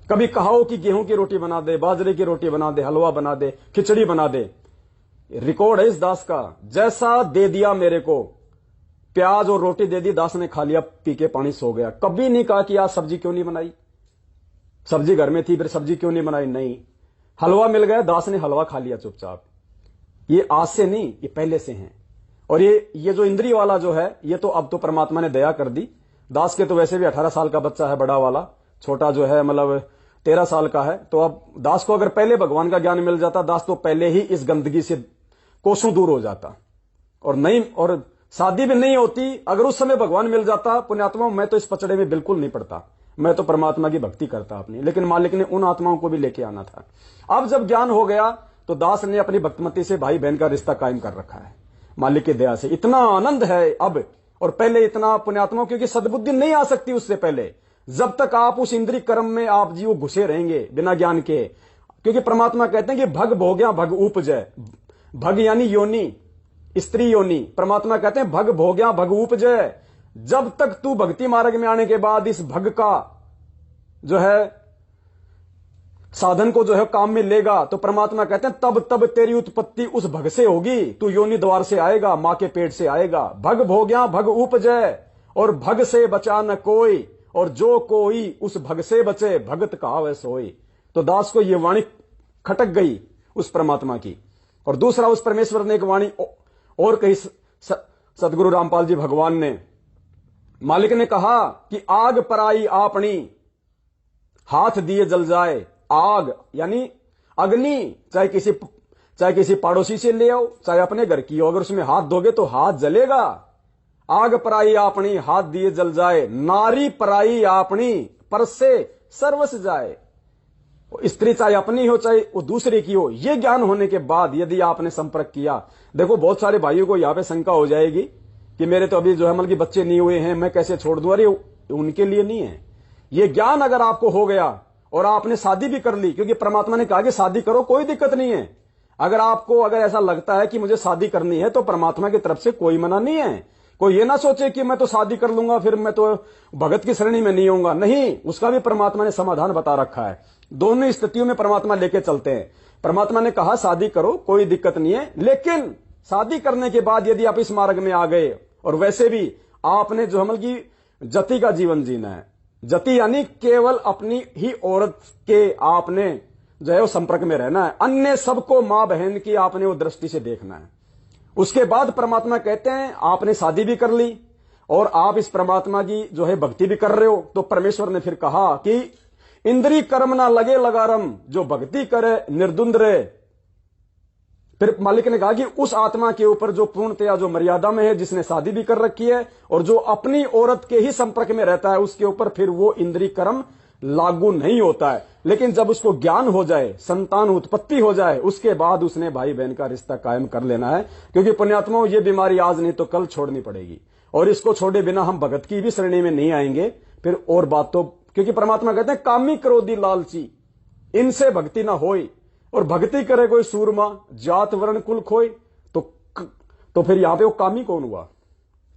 A: कभी कहा हो कि गेहूं की रोटी बना दे, बाजरे की रोटी बना दे, हलवा बना दे, खिचड़ी बना दे। रिकॉर्ड है इस दास का। जैसा दे दिया मेरे को, प्याज और रोटी दे दी, दास ने खा लिया, पी के पानी सो गया। कभी नहीं कहा कि आज सब्जी क्यों नहीं बनाई, सब्जी घर में थी फिर सब्जी क्यों नहीं बनाई, नहीं। हलवा मिल गया, दास ने हलवा खा लिया चुपचाप। ये आज से नहीं, ये पहले से हैं। और ये जो इंद्रिय वाला जो है, ये तो अब तो परमात्मा ने दया कर दी। दास के तो वैसे भी 18 साल का बच्चा है, बड़ा वाला, छोटा जो है मतलब 13 साल का है। तो अब दास को अगर पहले भगवान का ज्ञान मिल जाता, दास तो पहले ही इस गंदगी से कोसों दूर हो जाता। और नहीं, और शादी भी नहीं होती। अगर उस समय भगवान मिल जाता, पुण्यात्मा मैं तो इस पचड़े में बिल्कुल नहीं पड़ता, मैं तो परमात्मा की भक्ति करता अपनी। लेकिन मालिक ने उन आत्माओं को भी लेके आना था। अब जब ज्ञान हो गया तो दास ने अपनी भक्तमती से भाई बहन का रिश्ता कायम कर रखा है। मालिक की दया से इतना आनंद है अब, और पहले इतना पुण्यात्मा, क्योंकि सद्बुद्धि नहीं आ सकती उससे पहले। जब तक आप उस इंद्रिय कर्म में आप जीव घुसे रहेंगे बिना ज्ञान के, क्योंकि परमात्मा कहते हैं कि भग भोग्या भग उपजय, भग यानी योनि, स्त्री योनि। परमात्मा कहते हैं भग भोग्या भग उपजय। जब तक तू भक्ति मार्ग में आने के बाद इस भग का जो है साधन को जो है काम में लेगा, तो परमात्मा कहते हैं तब तब तेरी उत्पत्ति उस भग से होगी। तू योनि द्वार से आएगा, मां के पेट से आएगा। भग भोग्या भग उपजय, और भग से बचा न कोई, और जो कोई उस भग से बचे भगत कहावै सोई। तो दास को ये वाणी खटक गई उस परमात्मा की। और दूसरा, उस परमेश्वर ने एक वाणी और कही, सदगुरु रामपाल जी भगवान ने, मालिक ने कहा कि आग पराई आपनी, हाथ दिए जल जाए। आग यानी अग्नि, चाहे किसी पड़ोसी से ले आओ, चाहे अपने घर की हो, अगर उसमें हाथ दोगे तो हाथ जलेगा। आग पराई आपनी, हाथ दिए जल जाए। नारी पराई आपनी, पर से सर्वस जाए। स्त्री चाहे अपनी हो चाहे वो दूसरे की हो, ये ज्ञान होने के बाद यदि आपने संपर्क किया, देखो बहुत सारे भाइयों को यहां पे शंका हो जाएगी कि मेरे तो अभी जो है मतलब कि बच्चे नहीं हुए हैं, मैं कैसे छोड़ दूं। अरे उनके लिए नहीं है ये ज्ञान। अगर आपको हो गया और आपने शादी भी कर ली, क्योंकि परमात्मा ने कहा कि शादी करो, कोई दिक्कत नहीं है। अगर ऐसा लगता है कि मुझे शादी करनी है, तो परमात्मा की तरफ से कोई मना नहीं है। कोई ये ना सोचे कि मैं तो शादी कर लूंगा फिर मैं तो भगत की श्रेणी में नहीं होऊंगा। नहीं, उसका भी परमात्मा ने समाधान बता रखा है। दोनों स्थितियों में परमात्मा लेके चलते हैं। परमात्मा ने कहा शादी करो, कोई दिक्कत नहीं है, लेकिन शादी करने के बाद यदि आप इस मार्ग में आ गए, और वैसे भी आपने जो हमल की जति का जीवन जीना है, जति यानी केवल अपनी ही औरत के आपने जो है वो संपर्क में रहना है, अन्य सबको मां बहन की आपने वो दृष्टि से देखना है। उसके बाद परमात्मा कहते हैं आपने शादी भी कर ली और आप इस परमात्मा की जो है भक्ति भी कर रहे हो, तो परमेश्वर ने फिर कहा कि इंद्री कर्म ना लगे लगारम, जो भक्ति करे निर्द्वंद रहे। फिर मालिक ने कहा कि उस आत्मा के ऊपर जो पूर्णतया जो मर्यादा में है, जिसने शादी भी कर रखी है और जो अपनी औरत के ही संपर्क में रहता है, उसके ऊपर फिर वो इंद्री कर्म लागू नहीं होता है। लेकिन जब उसको ज्ञान हो जाए, संतान उत्पत्ति हो जाए, उसके बाद उसने भाई बहन का रिश्ता कायम कर लेना है। क्योंकि पुण्यात्माओं, ये बीमारी आज नहीं तो कल छोड़नी पड़ेगी, और इसको छोड़े बिना हम भगत की भी श्रेणी में नहीं आएंगे। फिर और बात तो, क्योंकि परमात्मा कहते हैं कामी क्रोधी लालची, इनसे भक्ति ना होई, और भक्ति करे कोई सूरमा जात वर्ण कुल खोई। तो फिर यहां पे वो कामी कौन हुआ?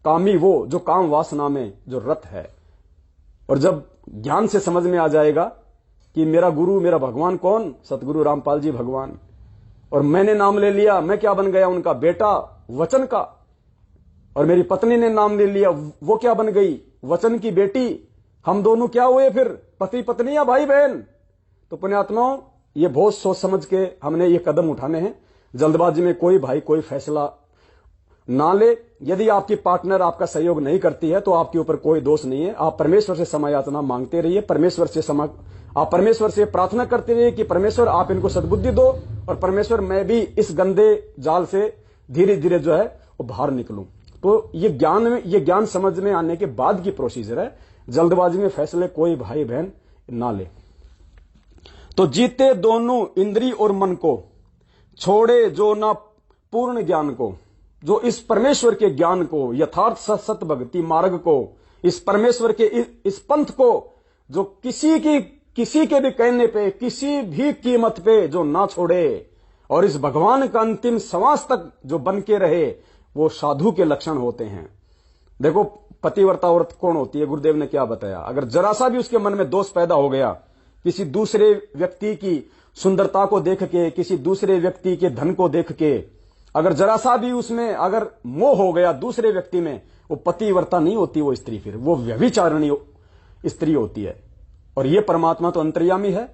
A: कामी वो जो काम वासना में जो रत है। और जब ज्ञान से समझ में आ जाएगा कि मेरा गुरु मेरा भगवान कौन, सतगुरु रामपाल जी भगवान, और मैंने नाम ले लिया, मैं क्या बन गया? उनका बेटा वचन का। और मेरी पत्नी ने नाम ले लिया, वो क्या बन गई? वचन की बेटी। हम दोनों क्या हुए फिर? पति पत्नी या भाई बहन। तो पुण्यात्माओं, ये बहुत सोच समझ के हमने ये कदम उठाने हैं। जल्दबाजी में कोई भाई कोई फैसला ना ले। यदि आपकी पार्टनर आपका सहयोग नहीं करती है तो आपके ऊपर कोई दोष नहीं है। आप परमेश्वर से क्षमा याचना मांगते रहिए, आप परमेश्वर से प्रार्थना करते रहिए कि परमेश्वर आप इनको सद्बुद्धि दो, और परमेश्वर मैं भी इस गंदे जाल से धीरे धीरे जो है वो बाहर निकलूं। तो ये ज्ञान समझ में आने के बाद की प्रोसीजर है। जल्दबाजी में फैसले कोई भाई बहन ना ले। तो जीते दोनों इंद्री और मन को, छोड़े जो ना पूर्ण ज्ञान को, जो इस परमेश्वर के ज्ञान को, यथार्थ सत भक्ति मार्ग को, इस परमेश्वर के इस पंथ को, जो किसी के भी कहने पे, किसी भी कीमत पे जो ना छोड़े, और इस भगवान का अंतिम श्वास तक जो बन के रहे, वो साधु के लक्षण होते हैं। देखो, पतिव्रता औरत कौन होती है? गुरुदेव ने क्या बताया? अगर जरा सा भी उसके मन में दोष पैदा हो गया, किसी दूसरे व्यक्ति की सुंदरता को देख के, किसी दूसरे व्यक्ति के धन को देख के, अगर जरा सा भी उसमें अगर मोह हो गया दूसरे व्यक्ति में, वो पतिव्रता नहीं होती वो स्त्री, फिर वो व्यभिचारिणी स्त्री होती है। और ये परमात्मा तो अंतर्यामी है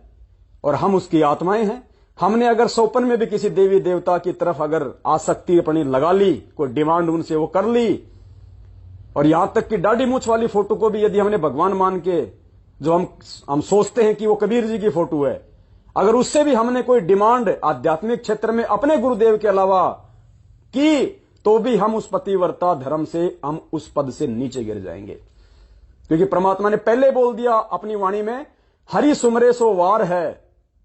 A: और हम उसकी आत्माएं हैं। हमने अगर सौपन में भी किसी देवी देवता की तरफ अगर आसक्ति अपनी लगा ली, कोई डिमांड उनसे वो कर ली, और यहां तक कि दाढ़ी मूछ वाली फोटो को भी यदि हमने भगवान मान के, जो हम सोचते हैं कि वो कबीर जी की फोटो है, अगर उससे भी हमने कोई डिमांड आध्यात्मिक क्षेत्र में अपने गुरुदेव के अलावा की, तो भी हम उस पतिव्रता धर्म से, हम उस पद से नीचे गिर जाएंगे। क्योंकि परमात्मा ने पहले बोल दिया अपनी वाणी में, हरि सुमरे सो वार है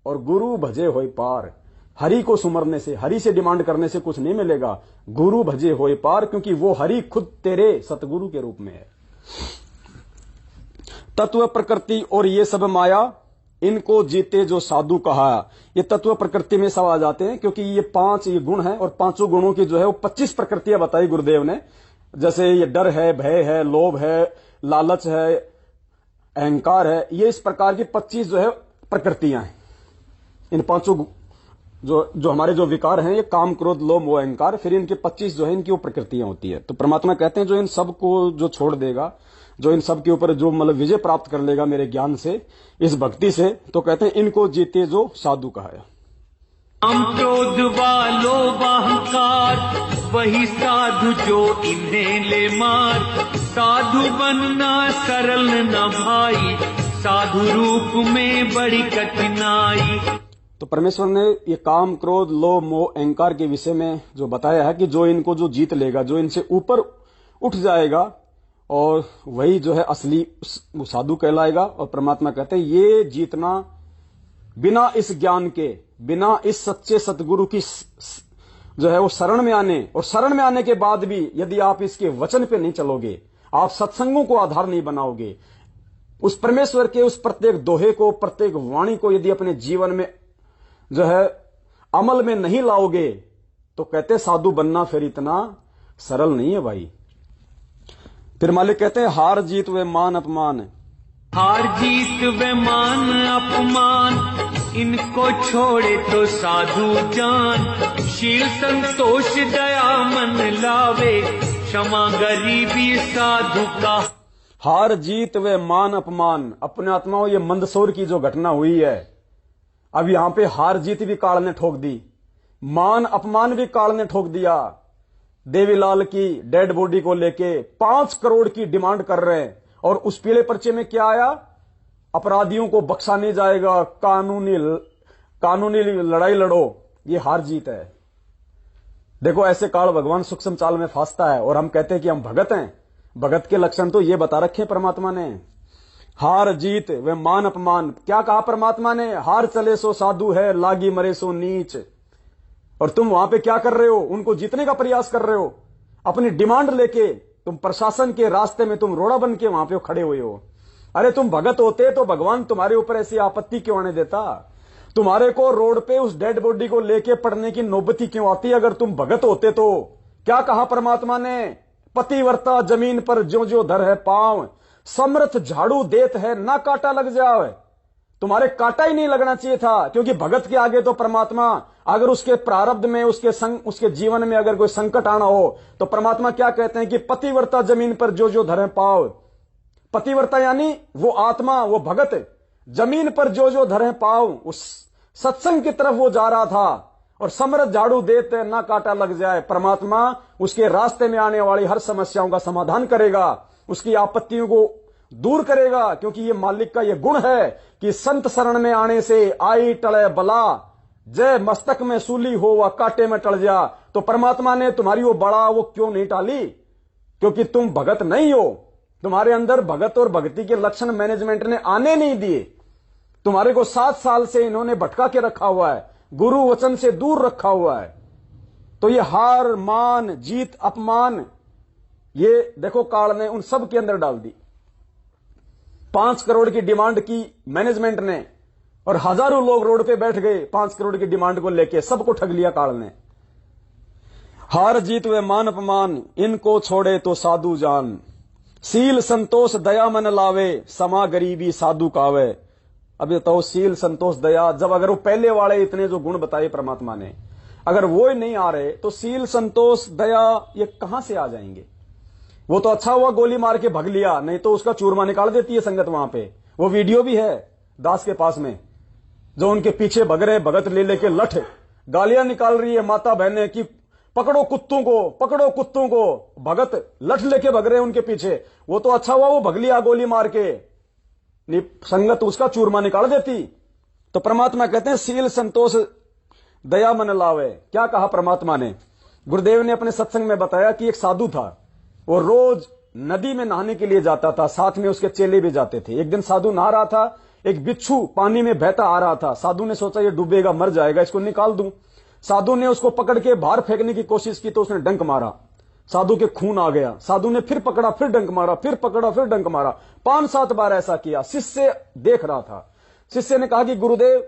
A: और गुरु भजे होय पार। हरि को सुमरने से, हरि से डिमांड करने से कुछ नहीं मिलेगा, गुरु भजे होय पार, क्योंकि वो हरि खुद तेरे सतगुरु के रूप में है। तत्व प्रकृति और ये सब माया, इनको जीते जो साधु कहा। ये तत्व प्रकृति में सब आ जाते हैं, क्योंकि ये 5 ये गुण हैं और 5 गुणों की जो है वो 25 प्रकृतियां बताई गुरुदेव ने। जैसे ये डर है, भय है, लोभ है, लालच है, अहंकार है, ये इस प्रकार की 25 जो है प्रकृतियां हैं। इन 5 जो हमारे जो विकार हैं, ये काम, क्रोध, लोभ, मोह, अहंकार, फिर इनके 25 जो है इनकी वो प्रकृतियां होती है। तो परमात्मा कहते हैं जो इन सब को जो छोड़ देगा, जो इन सब के ऊपर जो मतलब विजय प्राप्त कर लेगा मेरे ज्ञान से, इस भक्ति से, तो कहते हैं इनको जीते जो साधु कहा है।
B: काम क्रोध वालो अहंकार, वही साधु जो इन्हें ले मार। साधु बनना सरल न भाई, साधु रूप में बड़ी कठिनाई।
A: तो परमेश्वर ने ये काम, क्रोध, लोभ, मोह, अहंकार के विषय में जो बताया है कि जो इनको जो जीत लेगा, जो इनसे ऊपर उठ जाएगा, और वही जो है असली साधु कहलाएगा। और परमात्मा कहते हैं ये जीतना बिना इस ज्ञान के, बिना इस सच्चे सतगुरु की जो है वो शरण में आने, और शरण में आने के बाद भी यदि आप इसके वचन पे नहीं चलोगे, आप सत्संगों को आधार नहीं बनाओगे, उस परमेश्वर के उस प्रत्येक दोहे को, प्रत्येक वाणी को यदि अपने जीवन में जो है अमल में नहीं लाओगे, तो कहते साधु बनना फिर इतना सरल नहीं है भाई। फिर मालिक कहते हैं हार जीत व मान अपमान।
B: हार जीत व मान अपमान, इनको छोड़े तो साधु जान। शील संतोष दया मन लावे, क्षमा गरीबी साधु का।
A: हार जीत व मान अपमान, अपने आत्माओं ये मंदसौर की जो घटना हुई है, अब यहां पे हार जीत भी काल ने ठोक दी, मान अपमान भी काल ने ठोक दिया। देवीलाल की डेड बॉडी को लेके 5 करोड़ की डिमांड कर रहे हैं, और उस पीले पर्चे में क्या आया, अपराधियों को बख्शा नहीं जाएगा, कानूनी लड़ाई लड़ो। ये हार जीत है। देखो ऐसे काल भगवान सूक्ष्म चाल में फांसता है, और हम कहते हैं कि हम भगत हैं। भगत के लक्षण तो ये बता रखे परमात्मा ने। हार जीत व मान अपमान, क्या कहा परमात्मा ने, हार चले सो साधु है, लागी मरे सो नीच। और तुम वहां पे क्या कर रहे हो, उनको जीतने का प्रयास कर रहे हो, अपनी डिमांड लेके तुम प्रशासन के रास्ते में तुम रोड़ा बन के वहां पे खड़े हुए हो। अरे तुम भगत होते तो भगवान तुम्हारे ऊपर ऐसी आपत्ति क्यों आने देता, तुम्हारे को रोड पे उस डेड बॉडी को लेके पड़ने की नौबती क्यों आती अगर तुम भगत होते तो। क्या कहा परमात्मा ने, पतिव्रता जमीन पर ज्यो ज्यो धर है पांव, समर्थ झाड़ू देत है ना कांटा लग जाए। तुम्हारे कांटा ही नहीं लगना चाहिए था, क्योंकि भगत के आगे तो परमात्मा, अगर उसके प्रारब्ध में, उसके जीवन में अगर कोई संकट आना हो, तो परमात्मा क्या कहते हैं कि पतिव्रता जमीन पर जो जो धरे पाव। पतिव्रता यानी वो आत्मा, वो भगत जमीन पर जो जो धरे पाव, उस सत्संग की तरफ वो जा रहा था, और समर्थ झाड़ू देते ना कांटा लग जाए। परमात्मा उसके रास्ते में आने वाली हर समस्याओं का समाधान करेगा, उसकी आपत्तियों को दूर करेगा, क्योंकि ये मालिक का ये गुण है कि संत शरण में आने से आई टले बला, जय मस्तक में सूली हो व कांटे में टल जा। तो परमात्मा ने तुम्हारी वो बड़ा वो क्यों नहीं टाली, क्योंकि तुम भगत नहीं हो। तुम्हारे अंदर भगत और भक्ति के लक्षण मैनेजमेंट ने आने नहीं दिए। तुम्हारे को 7 साल से इन्होंने भटका के रखा हुआ है, गुरु वचन से दूर रखा हुआ है। तो ये हार, मान, जीत, अपमान, ये देखो काल ने उन सब के अंदर डाल दी। 5 करोड़ की डिमांड की मैनेजमेंट ने, और हजारों लोग रोड पे बैठ गए 5 करोड़ की डिमांड को लेके, सबको ठग लिया काल ने। हार जीत व मान अपमान, इनको छोड़े तो साधु जान। सील संतोष दया मन लावे, समा गरीबी साधु कावे। अब ये तो सील संतोष दया, जब अगर वो पहले वाले इतने जो गुण बताए परमात्मा ने, अगर वो ही नहीं आ रहे, तो सील संतोष दया ये कहां से आ जाएंगे। वो तो अच्छा हुआ गोली मार के भग लिया, नहीं तो उसका चूरमा निकाल देती है संगत वहां पे। वो वीडियो भी है दास के पास में, जो उनके पीछे भग रहे भगत ले लेके लठ गालियां निकाल रही है माता बहने की, पकड़ो कुत्तों को, पकड़ो कुत्तों को। भगत लठ लेके भग रहे उनके पीछे। वो तो अच्छा हुआ वो भग लिया गोली मार के, नहीं संगत उसका चूरमा निकाल देती। तो परमात्मा कहते हैं सील संतोष दया मन लावे। क्या कहा परमात्मा ने, गुरुदेव ने अपने सत्संग में बताया कि एक साधु था, वो रोज नदी में नहाने के लिए जाता था, साथ में उसके चेले भी जाते थे। एक दिन साधु नहा रहा था, एक बिच्छू पानी में बहता आ रहा था। साधु ने सोचा ये डूबेगा, मर जाएगा, इसको निकाल दूं। साधु ने उसको पकड़ के बाहर फेंकने की कोशिश की तो उसने डंक मारा, साधु के खून आ गया। साधु ने फिर पकड़ा, फिर डंक मारा, फिर पकड़ा, फिर डंक मारा। 5-7 बार ऐसा किया। शिष्य देख रहा था। शिष्य ने कहा कि गुरुदेव,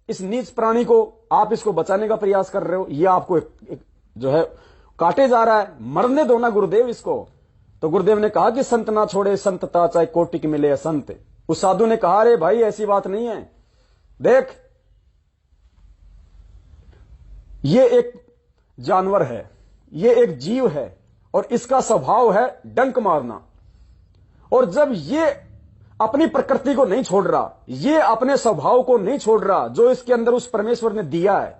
A: इस नीच प्राणी को आप इसको बचाने का प्रयास कर रहे हो, ये आपको एक जो है काटे जा रहा है, मरने दो ना गुरुदेव इसको। तो गुरुदेव ने कहा कि संत ना छोड़े संतता, चाहे कोटि की मिले संत। उस साधु ने कहा, अरे भाई ऐसी बात नहीं है, देख ये एक जानवर है, ये एक जीव है और इसका स्वभाव है डंक मारना। और जब ये अपनी प्रकृति को नहीं छोड़ रहा, ये अपने स्वभाव को नहीं छोड़ रहा जो इसके अंदर उस परमेश्वर ने दिया है,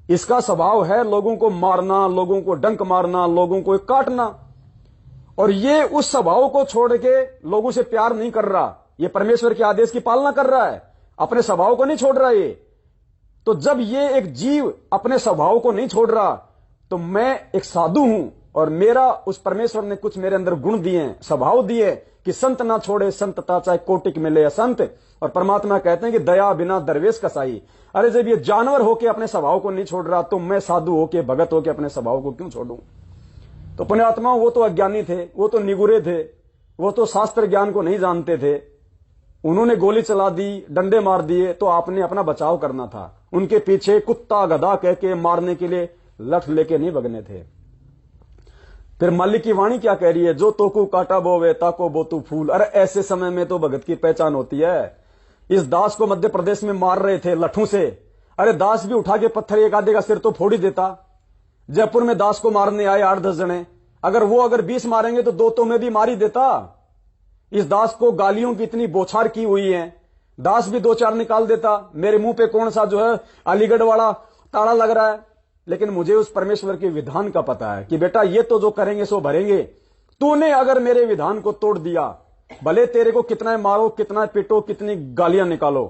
A: इसका स्वभाव है लोगों को मारना, लोगों को डंक मारना, लोगों को काटना, और ये उस स्वभाव को छोड़ के लोगों से प्यार नहीं कर रहा, ये परमेश्वर के आदेश की पालना कर रहा है, अपने स्वभाव को नहीं छोड़ रहा ये। तो जब ये एक जीव अपने स्वभाव को नहीं छोड़ रहा, तो मैं एक साधु हूं और मेरा उस परमेश्वर ने कुछ मेरे अंदर गुण दिए, स्वभाव दिए कि संत ना छोड़े संतता, चाहे कोटिक मिले संत। और परमात्मा कहते हैं कि दया बिना दरवेश कसाई। अरे जब ये जानवर होके अपने स्वभाव को नहीं छोड़ रहा, तो मैं साधु होके, भगत होके अपने स्वभाव को क्यों छोड़ूं। तो पुण्यात्मा, वो तो अज्ञानी थे, वो तो निगुरे थे, वो तो शास्त्र ज्ञान को नहीं जानते थे। उन्होंने गोली चला दी, डंडे मार दिए, तो आपने अपना बचाव करना था। उनके पीछे कुत्ता गधा कह के मारने के लिए लठ लेके नहीं भगने थे। फिर मालिक की वाणी क्या कह रही है, जो तोकू काटा बोवे ताको बोतू फूल। अरे ऐसे समय में तो भगत की पहचान होती है। इस दास को मध्य प्रदेश में मार रहे थे लठों से, अरे दास भी उठा के पत्थर एक आधे का सिर तो फोड़ ही देता। जयपुर में दास को मारने आए 8-10 जने, अगर 20 मारेंगे तो 2 तो में भी मार ही देता। इस दास को गालियों की इतनी बौछार की हुई है, दास भी 2-4 निकाल देता। मेरे मुंह पे कौन सा जो है अलीगढ़ वाला ताला लग रहा है, लेकिन मुझे उस परमेश्वर के विधान का पता है कि बेटा ये तो जो करेंगे सो भरेंगे। तूने अगर मेरे विधान को तोड़ दिया, भले तेरे को कितना मारो, कितना पिटो, कितनी गालियां निकालो,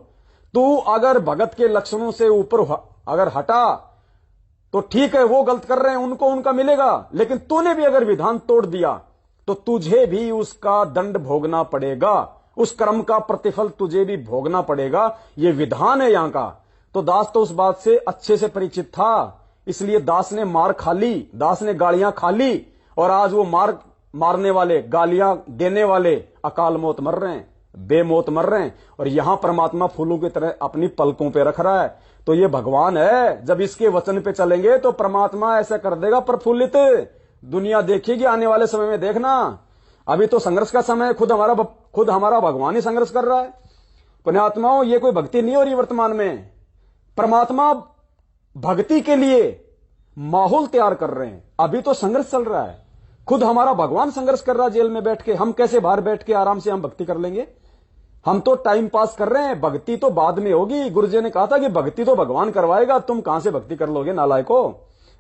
A: तू अगर भगत के लक्षणों से ऊपर अगर हटा तो ठीक है, वो गलत कर रहे हैं, उनको उनका मिलेगा। लेकिन तूने भी अगर विधान तोड़ दिया तो तुझे भी उसका दंड भोगना पड़ेगा, उस कर्म का प्रतिफल तुझे भी भोगना पड़ेगा। ये विधान है यहां का। तो दास तो उस बात से अच्छे से परिचित था, इसलिए दास ने मार खा ली, दास ने गालियां खा ली, और आज वो मारने वाले, गालियां देने वाले अकाल मौत मर रहे हैं, बेमौत मर रहे हैं। और यहां परमात्मा फूलों की तरह अपनी पलकों पे रख रहा है। तो ये भगवान है, जब इसके वचन पे चलेंगे तो परमात्मा ऐसा कर देगा प्रफुल्लित। दुनिया देखेगी आने वाले समय में, देखना। अभी तो संघर्ष का समय है, खुद हमारा भगवान ही संघर्ष कर रहा है। पुण्यात्माओं, ये कोई भक्ति नहीं हो रही वर्तमान में। परमात्मा भक्ति के लिए माहौल तैयार कर रहे हैं। अभी तो संघर्ष चल रहा है, खुद हमारा भगवान संघर्ष कर रहा है जेल में बैठ के। हम कैसे बाहर बैठ के आराम से हम भक्ति कर लेंगे? हम तो टाइम पास कर रहे हैं, भक्ति तो बाद में होगी। गुरुजी ने कहा था कि भक्ति तो भगवान करवाएगा, तुम कहां से भक्ति कर लोगे नालायको?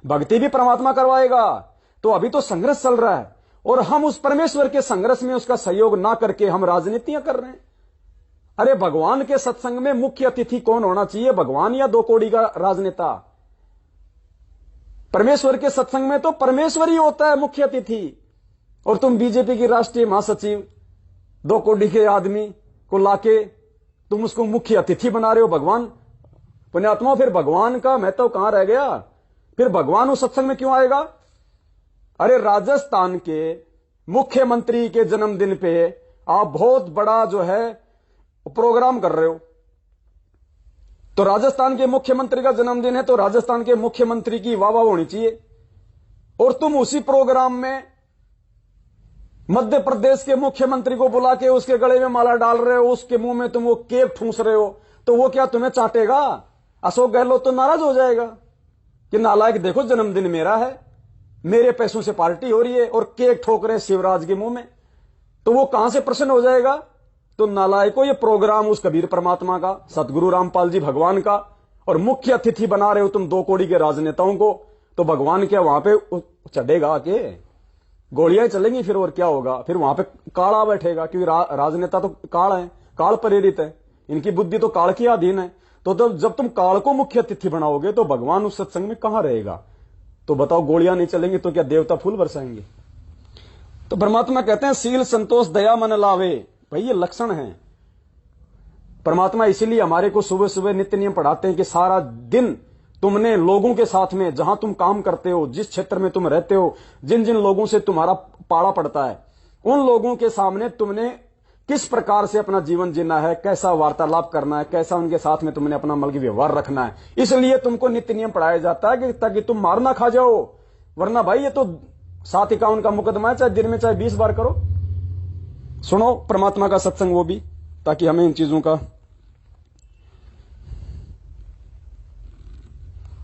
A: भक्ति भी परमात्मा करवाएगा। तो अभी तो संघर्ष चल रहा है और हम उस परमेश्वर के संघर्ष में उसका सहयोग ना करके हम राजनीतियां कर रहे हैं। अरे भगवान के सत्संग में मुख्य अतिथि कौन होना चाहिए, भगवान या 2 कौड़ी का राजनेता? परमेश्वर के सत्संग में तो परमेश्वर ही होता है मुख्य अतिथि। और तुम बीजेपी की राष्ट्रीय महासचिव 2 कौड़ी के आदमी को लाके तुम उसको मुख्य अतिथि बना रहे हो। भगवान, पुण्यात्मा, फिर भगवान का महत्व कहां रह गया? फिर भगवान उस सत्संग में क्यों आएगा? अरे राजस्थान के मुख्यमंत्री के जन्मदिन पे आप बहुत बड़ा जो है प्रोग्राम कर रहे हो। तो राजस्थान के मुख्यमंत्री का जन्मदिन है तो राजस्थान के मुख्यमंत्री की वाह वाह होनी चाहिए। और तुम उसी प्रोग्राम में मध्य प्रदेश के मुख्यमंत्री को बुला के उसके गले में माला डाल रहे हो, उसके मुंह में तुम वो केक ठूंस रहे हो। तो वो क्या तुम्हें चाटेगा? अशोक गहलोत तो नाराज हो जाएगा कि नालायक, देखो जन्मदिन मेरा है, मेरे पैसों से पार्टी हो रही है और केक ठोक रहे हैं शिवराज के मुंह में। तो वो कहां से प्रसन्न हो जाएगा? तो नालायको, ये प्रोग्राम उस कबीर परमात्मा का, सतगुरु रामपाल जी भगवान का, और मुख्य अतिथि बना रहे हो तुम 2 कौड़ी के राजनेताओं को। तो भगवान क्या वहां पे चढ़ेगा आके? गोलियां चलेंगी फिर, और क्या होगा? फिर वहां पे काल आ बैठेगा, क्योंकि राजनेता तो काल है, काल प्रेरित है, इनकी बुद्धि तो काल के अधीन है। तो जब तुम काल को मुख्य अतिथि बनाओगे तो भगवान उस सत्संग में कहां रहेगा? तो बताओ गोलियां नहीं चलेंगी तो क्या देवता फूल बरसाएंगे? तो परमात्मा कहते हैं सील संतोष दया मन लावे। भाई ये लक्षण है। परमात्मा इसीलिए हमारे को सुबह सुबह नित्य नियम पढ़ाते हैं कि सारा दिन तुमने लोगों के साथ में, जहां तुम काम करते हो, जिस क्षेत्र में तुम रहते हो, जिन जिन लोगों से तुम्हारा पाड़ा पड़ता है, उन लोगों के सामने तुमने किस प्रकार से अपना जीवन जीना है, कैसा वार्तालाप करना है, कैसा उनके साथ में तुमने अपना मल की व्यवहार रखना है। इसलिए तुमको नित्य नियम पढ़ाया जाता है कि ताकि तुम मार ना खा जाओ। वरना भाई ये तो 751 का मुकदमा है, चाहे दिन में चाहे 20 बार करो। सुनो परमात्मा का सत्संग वो भी, ताकि हमें इन चीजों का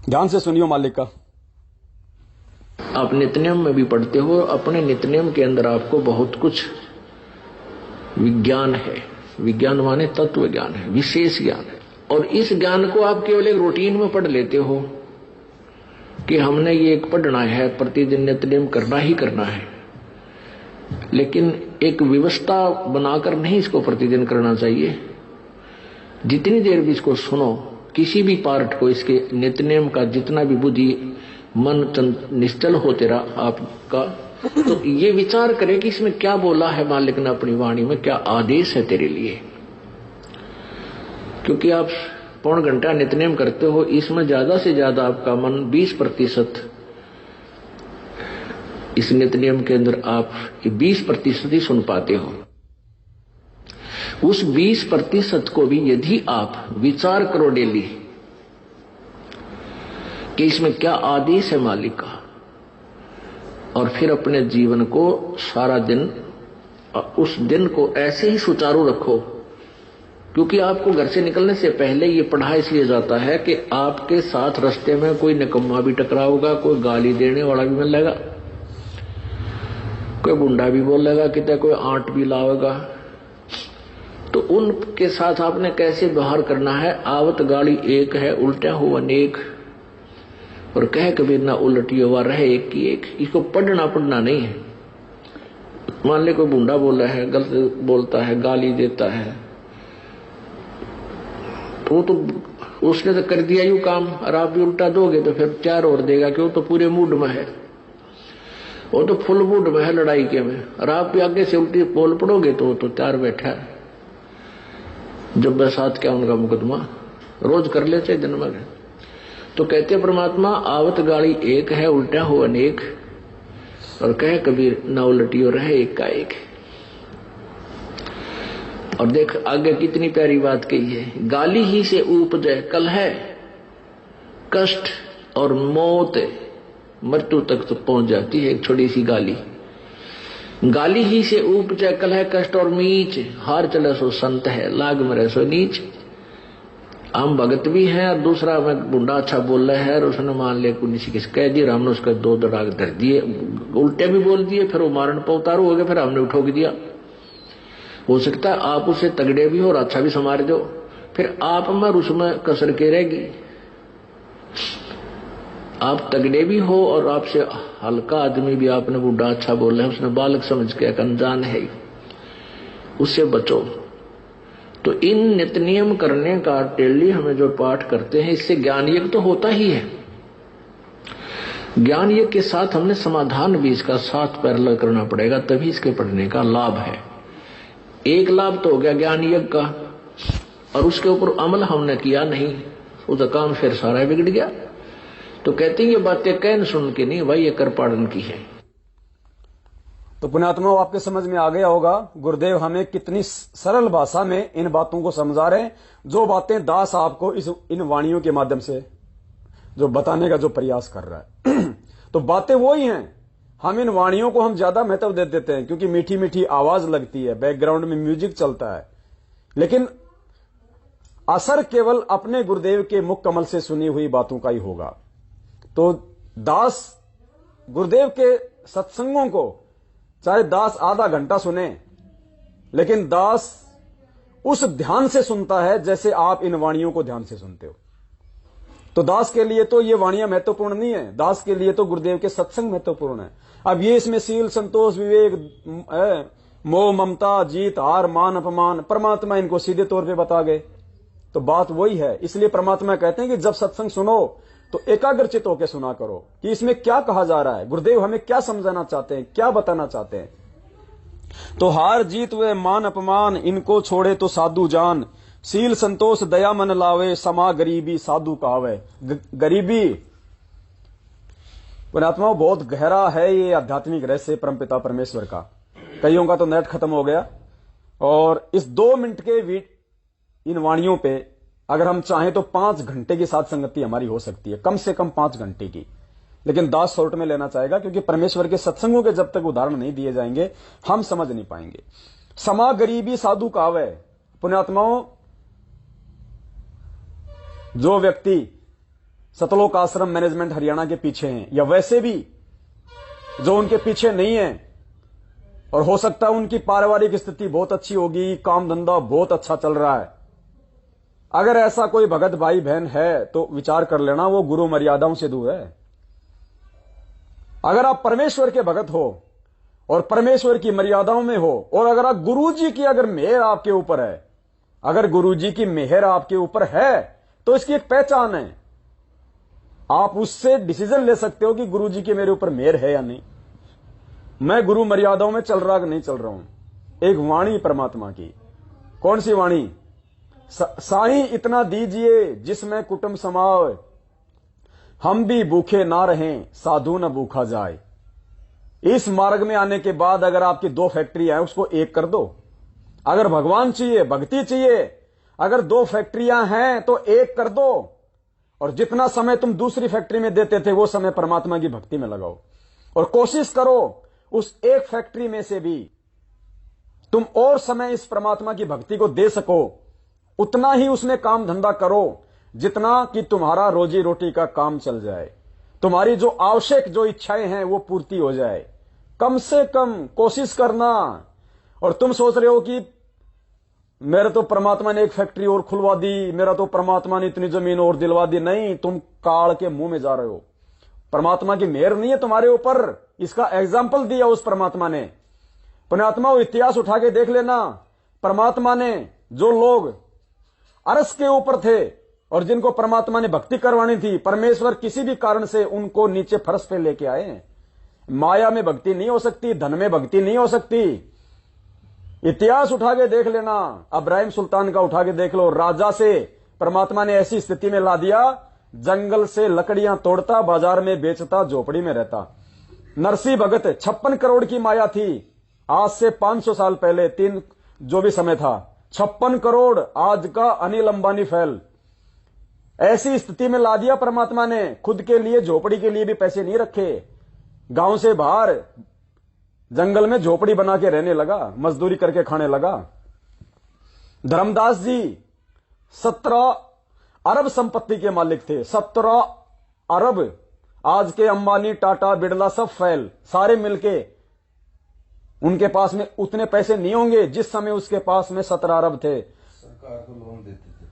A: ध्यान से सुनियो मालिक का।
C: आप नित्यनियम में भी पढ़ते हो, अपने नित्यनियम के अंदर आपको बहुत कुछ विज्ञान है। विज्ञान माने तत्व ज्ञान है, विशेष ज्ञान है। और इस ज्ञान को आप केवल एक रूटीन में पढ़ लेते हो कि हमने ये एक पढ़ना है, प्रतिदिन नित्यनियम करना ही करना है। लेकिन एक व्यवस्था बनाकर नहीं इसको प्रतिदिन करना चाहिए। जितनी देर भी इसको सुनो, किसी भी पार्ट को, इसके नित्यनियम का जितना भी बुद्धि मन निश्चल हो तेरा आपका, तो ये विचार करे कि इसमें क्या बोला है मालिक ने अपनी वाणी में, क्या आदेश है तेरे लिए। क्योंकि आप पौन घंटा नित्यनियम करते हो, इसमें ज्यादा से ज्यादा आपका मन 20% इस नित्यनियम के अंदर आप 20% ही सुन पाते हो। उस 20% को भी यदि आप विचार करो डेली कि इसमें क्या आदेश है मालिक का, और फिर अपने जीवन को सारा दिन, उस दिन को ऐसे ही सुचारू रखो। क्योंकि आपको घर से निकलने से पहले ये पढ़ा इसलिए जाता है कि आपके साथ रास्ते में कोई निकम्मा भी टकराओगा, कोई गाली देने वाला भी मिलेगा, कोई गुंडा भी बोलेगा, कितना कोई आंट भी लाएगा। तो उनके साथ आपने कैसे व्यवहार करना है। आवत गाड़ी एक है, उल्टा हो अनेक, और कह कबीर ना उलटियो हुआ रहे एक की एक। इसको पढ़ना नहीं है। मान ले कोई बूढ़ा बोला है, गलत बोलता है, गाली देता है, तो उसने तो कर दिया यूं काम, और आप भी उल्टा दोगे तो फिर 4 और देगा कि वो तो पूरे मूड में है, वो तो फुल मूड में है लड़ाई के में, और आप भी आगे से उल्टी बोल पड़ोगे तो वो तो 4 बैठा है। जब बरसात क्या उनका मुकदमा रोज कर लेते दिन में। तो कहते परमात्मा आवत गाड़ी एक है, उल्टा हो अनेक, और कहे कबीर ना उलटियो रहे एक का एक। और देख आगे कितनी प्यारी बात कही है। गाली ही से उपजे कलह, कष्ट और मौत, मृत्यु तक तो पहुंच जाती है एक छोटी सी गाली। गाली ही से उपजे कलह, कष्ट और मीच, हार चले सो संत है, लाग मरे सो नीच। हम भगत भी हैं, और दूसरा में बुंडा अच्छा बोल रहा है, और उसने मान लिया किसी किस कह दिया, हमने उसका 2 दड़ाग धर दिए, उल्टे भी बोल दिए, फिर वो मारण पर उतारू हो गए, फिर हमने उठोक दिया। हो सकता है आप उसे तगड़े भी हो और अच्छा भी संवार दो, फिर आप में उसमें कसर के रहेगी। आप तगड़े भी हो और आपसे हल्का आदमी भी आपने बुढ़ा अच्छा बोला है, उसने बालक समझ के अनजान है, उससे बचो। तो इन नित्य नियम करने का डेली हमें जो पाठ करते हैं, इससे ज्ञान यज्ञ तो होता ही है। ज्ञान यज्ञ के साथ हमने समाधान भी इसका साथ पैरेलल करना पड़ेगा, तभी इसके पढ़ने का लाभ है। एक लाभ तो हो गया ज्ञान यज्ञ का, और उसके ऊपर अमल हमने किया नहीं, उसका काम फिर सारा बिगड़ गया। तो कहते हैं ये बातें कहन सुन के नहीं भाई, ये कर पाड़न की है।
A: तो पुण्यात्मा आपके समझ में आ गया होगा गुरुदेव हमें कितनी सरल भाषा में इन बातों को समझा रहे हैं, जो बातें दास आपको इन वाणियों के माध्यम से जो बताने का जो प्रयास कर रहा है। तो बातें वही हैं, हम इन वाणियों को हम ज्यादा महत्व दे देते हैं क्योंकि मीठी मीठी आवाज लगती है, बैकग्राउंड में म्यूजिक चलता है, लेकिन असर केवल अपने गुरुदेव के मुख कमल से सुनी हुई बातों का ही होगा। तो दास गुरुदेव के सत्संगों को चाहे दास आधा घंटा सुने, लेकिन दास उस ध्यान से सुनता है जैसे आप इन वाणियों को ध्यान से सुनते हो। तो दास के लिए तो ये वाणियां महत्वपूर्ण नहीं है, दास के लिए तो गुरुदेव के सत्संग महत्वपूर्ण है। अब ये इसमें सील, संतोष, विवेक, मोह, ममता, जीत, हार, मान, अपमान, परमात्मा इनको सीधे तौर पे बता गए। तो बात वही है, इसलिए परमात्मा कहते हैं कि जब सत्संग सुनो तो एकाग्रचित होकर सुना करो कि इसमें क्या कहा जा रहा है, गुरुदेव हमें क्या समझाना चाहते हैं, क्या बताना चाहते हैं। तो हार जीत वे मान अपमान, इनको छोड़े तो साधु जान, शील संतोष दया मन लावे, समा गरीबी साधु कहावे। गरीबी पुण्यात्माओं बहुत गहरा है ये आध्यात्मिक रहस्य परमपिता परमेश्वर का। कईयों का तो नेट खत्म हो गया, और इस 2 मिनट के इन वाणियों पे अगर हम चाहें तो 5 घंटे की साथ संगति हमारी हो सकती है, कम से कम 5 घंटे की। लेकिन दास शॉर्ट में लेना चाहेगा, क्योंकि परमेश्वर के सत्संगों के जब तक उदाहरण नहीं दिए जाएंगे हम समझ नहीं पाएंगे। समा गरीबी साधु कावे। पुण्यात्माओं, जो व्यक्ति सतलोक आश्रम मैनेजमेंट हरियाणा के पीछे हैं, या वैसे भी जो उनके पीछे नहीं है, और हो सकता है उनकी पारिवारिक स्थिति बहुत अच्छी होगी, काम धंधा बहुत अच्छा चल रहा है, अगर ऐसा कोई भगत भाई बहन है तो विचार कर लेना वो गुरु मर्यादाओं से दूर है। अगर आप परमेश्वर के भगत हो और परमेश्वर की मर्यादाओं में हो, और अगर आप गुरुजी की अगर मेहर आपके ऊपर है, अगर गुरुजी की मेहर आपके ऊपर है तो इसकी एक पहचान है, आप उससे डिसीजन ले सकते हो कि गुरुजी की मेरे ऊपर मेहर है या नहीं, मैं गुरु मर्यादाओं में चल रहा कि नहीं चल रहा हूं। एक वाणी परमात्मा की, कौन सी वाणी? साईं इतना दीजिए जिसमें कुटुंब समाए, हम भी भूखे ना रहें साधु न भूखा जाए। इस मार्ग में आने के बाद अगर आपकी 2 फैक्ट्रियां हैं उसको 1 कर दो। अगर भगवान चाहिए, भक्ति चाहिए, अगर 2 फैक्ट्रियां हैं तो 1 कर दो, और जितना समय तुम दूसरी फैक्ट्री में देते थे वो समय परमात्मा की भक्ति में लगाओ, और कोशिश करो उस 1 फैक्ट्री में से भी तुम और समय इस परमात्मा की भक्ति को दे सको, उतना ही उसमें काम धंधा करो जितना कि तुम्हारा रोजी रोटी का काम चल जाए, तुम्हारी जो आवश्यक जो इच्छाएं हैं वो पूर्ति हो जाए। कम से कम कोशिश करना। और तुम सोच रहे हो कि मेरे तो परमात्मा ने 1 फैक्ट्री और खुलवा दी, मेरा तो परमात्मा ने इतनी जमीन और दिलवा दी। नहीं, तुम काल के मुंह में जा रहे हो। परमात्मा की मेहर नहीं है तुम्हारे ऊपर, इसका एग्जाम्पल दिया उस परमात्मा ने। पुण्यात्मा, इतिहास उठा के देख लेना, परमात्मा ने जो लोग अर्श के ऊपर थे और जिनको परमात्मा ने भक्ति करवानी थी, परमेश्वर किसी भी कारण से उनको नीचे फर्श पे लेके आए। माया में भक्ति नहीं हो सकती, धन में भक्ति नहीं हो सकती। इतिहास उठा के देख लेना, इब्राहिम सुल्तान का उठा के देख लो। राजा से परमात्मा ने ऐसी स्थिति में ला दिया, जंगल से लकड़ियां तोड़ता, बाजार में बेचता, झोपड़ी में रहता। नरसिंह भगत 56 करोड़ की माया थी, आज से 500 साल पहले, 3 जो भी समय था, 56 करोड़ आज का अनिल अंबानी फैल। ऐसी स्थिति में ला दिया परमात्मा ने। खुद के लिए झोपड़ी के लिए भी पैसे नहीं रखे, गांव से बाहर जंगल में झोपड़ी बना के रहने लगा, मजदूरी करके खाने लगा। धर्मदास जी 17 अरब संपत्ति के मालिक थे। 17 अरब। आज के अंबानी, टाटा, बिड़ला सब फैल, सारे मिलके उनके पास में उतने पैसे नहीं होंगे जिस समय उसके पास में 17 अरब थे।
D: सरकार को लोन देते थे।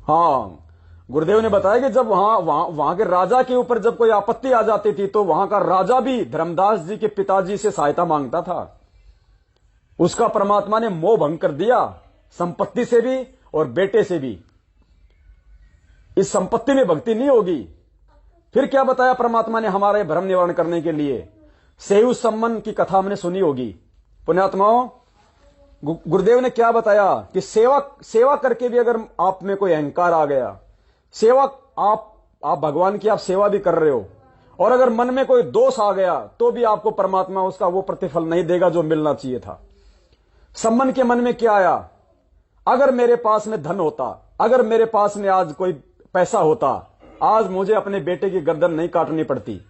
A: हाँ, गुरुदेव ने बताया कि जब वहां के राजा के ऊपर जब कोई आपत्ति आ जाती थी तो वहां का राजा भी धर्मदास जी के पिताजी से सहायता मांगता था। उसका परमात्मा ने मोह भंग कर दिया, संपत्ति से भी और बेटे से भी। इस संपत्ति में भक्ति नहीं होगी। फिर क्या बताया परमात्मा ने हमारे भ्रम निवारण करने के लिए? सेहु सम्मन की कथा हमने सुनी होगी। पुण्यात्माओं, गुरुदेव ने क्या बताया कि सेवा करके भी अगर आप में कोई अहंकार आ गया, सेवा आप भगवान की आप सेवा भी कर रहे हो, और अगर मन में कोई दोष आ गया तो भी आपको परमात्मा उसका वो प्रतिफल नहीं देगा जो मिलना चाहिए था। सम्मन के मन में क्या आया? अगर मेरे पास में धन होता, अगर मेरे पास में आज कोई पैसा होता, आज मुझे अपने बेटे की गर्दन नहीं काटनी पड़ती,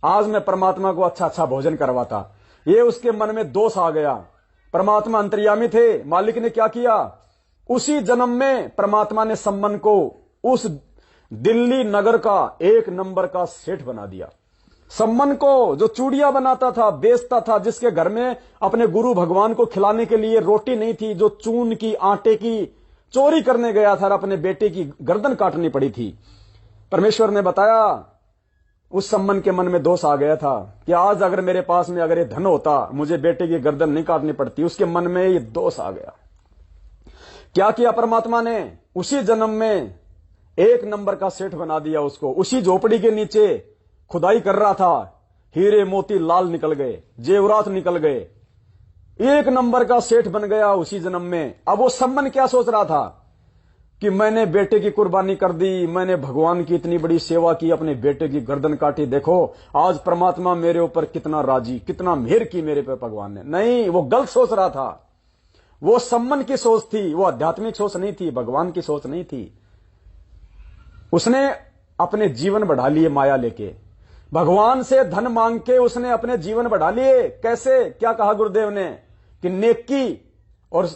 A: आज मैं परमात्मा को अच्छा अच्छा भोजन करवाता। ये उसके मन में दोष आ गया। परमात्मा अंतर्यामी थे, मालिक ने क्या किया? उसी जन्म में परमात्मा ने सम्मन को उस दिल्ली नगर का 1 नंबर का सेठ बना दिया। सम्मन को जो चूड़ियां बनाता था, बेचता था, जिसके घर में अपने गुरु भगवान को खिलाने के लिए रोटी नहीं थी, जो चून की, आटे की चोरी करने गया था, अपने बेटे की गर्दन काटनी पड़ी थी। परमेश्वर ने बताया, उस सम्मन के मन में दोष आ गया था कि आज अगर मेरे पास में अगर ये धन होता, मुझे बेटे की गर्दन नहीं काटनी पड़ती। उसके मन में ये दोष आ गया। क्या किया परमात्मा ने? उसी जन्म में एक नंबर का सेठ बना दिया उसको। उसी झोपड़ी के नीचे खुदाई कर रहा था, हीरे मोती लाल निकल गए, जेवरात निकल गए, एक नंबर का सेठ बन गया उसी जन्म में। अब वो सम्मन क्या सोच रहा था कि मैंने बेटे की कुर्बानी कर दी, मैंने भगवान की इतनी बड़ी सेवा की, अपने बेटे की गर्दन काटी, देखो आज परमात्मा मेरे ऊपर कितना राजी, कितना मेहर की मेरे पे भगवान ने। नहीं, वो गलत सोच रहा था। वो सम्मन की सोच थी, वो आध्यात्मिक सोच नहीं थी, भगवान की सोच नहीं थी। उसने अपने जीवन बढ़ा लिए माया लेके, भगवान से धन मांग के उसने अपने जीवन बढ़ा लिए। कैसे? क्या कहा गुरुदेव ने कि नेकी और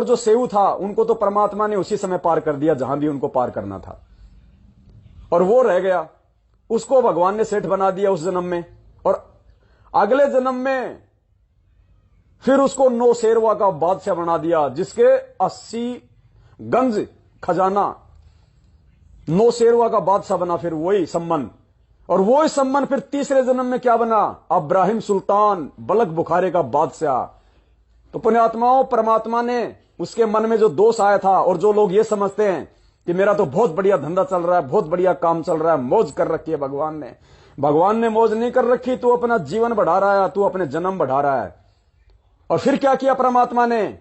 A: जो सेऊ था उनको तो परमात्मा ने उसी समय पार कर दिया जहां भी उनको पार करना था, और वो रह गया। उसको भगवान ने सेठ बना दिया उस जन्म में, और अगले जन्म में फिर उसको नौशेरवा का बादशाह बना दिया, जिसके 80 गंज खजाना, नौशेरवा का बादशाह बना फिर वही सम्मन। और वही सम्मन फिर तीसरे जन्म में क्या बना? अब्राहिम सुल्तान, बलक बुखारे का बादशाह। तो पुण्यात्माओं, परमात्मा ने उसके मन में जो दोष आया था, और जो लोग ये समझते हैं कि मेरा तो बहुत बढ़िया धंधा चल रहा है, बहुत बढ़िया काम चल रहा है, मौज कर रखी है भगवान ने मौज नहीं कर रखी। तू अपना जीवन बढ़ा रहा है, तू अपने जन्म बढ़ा रहा है। और फिर क्या किया परमात्मा ने?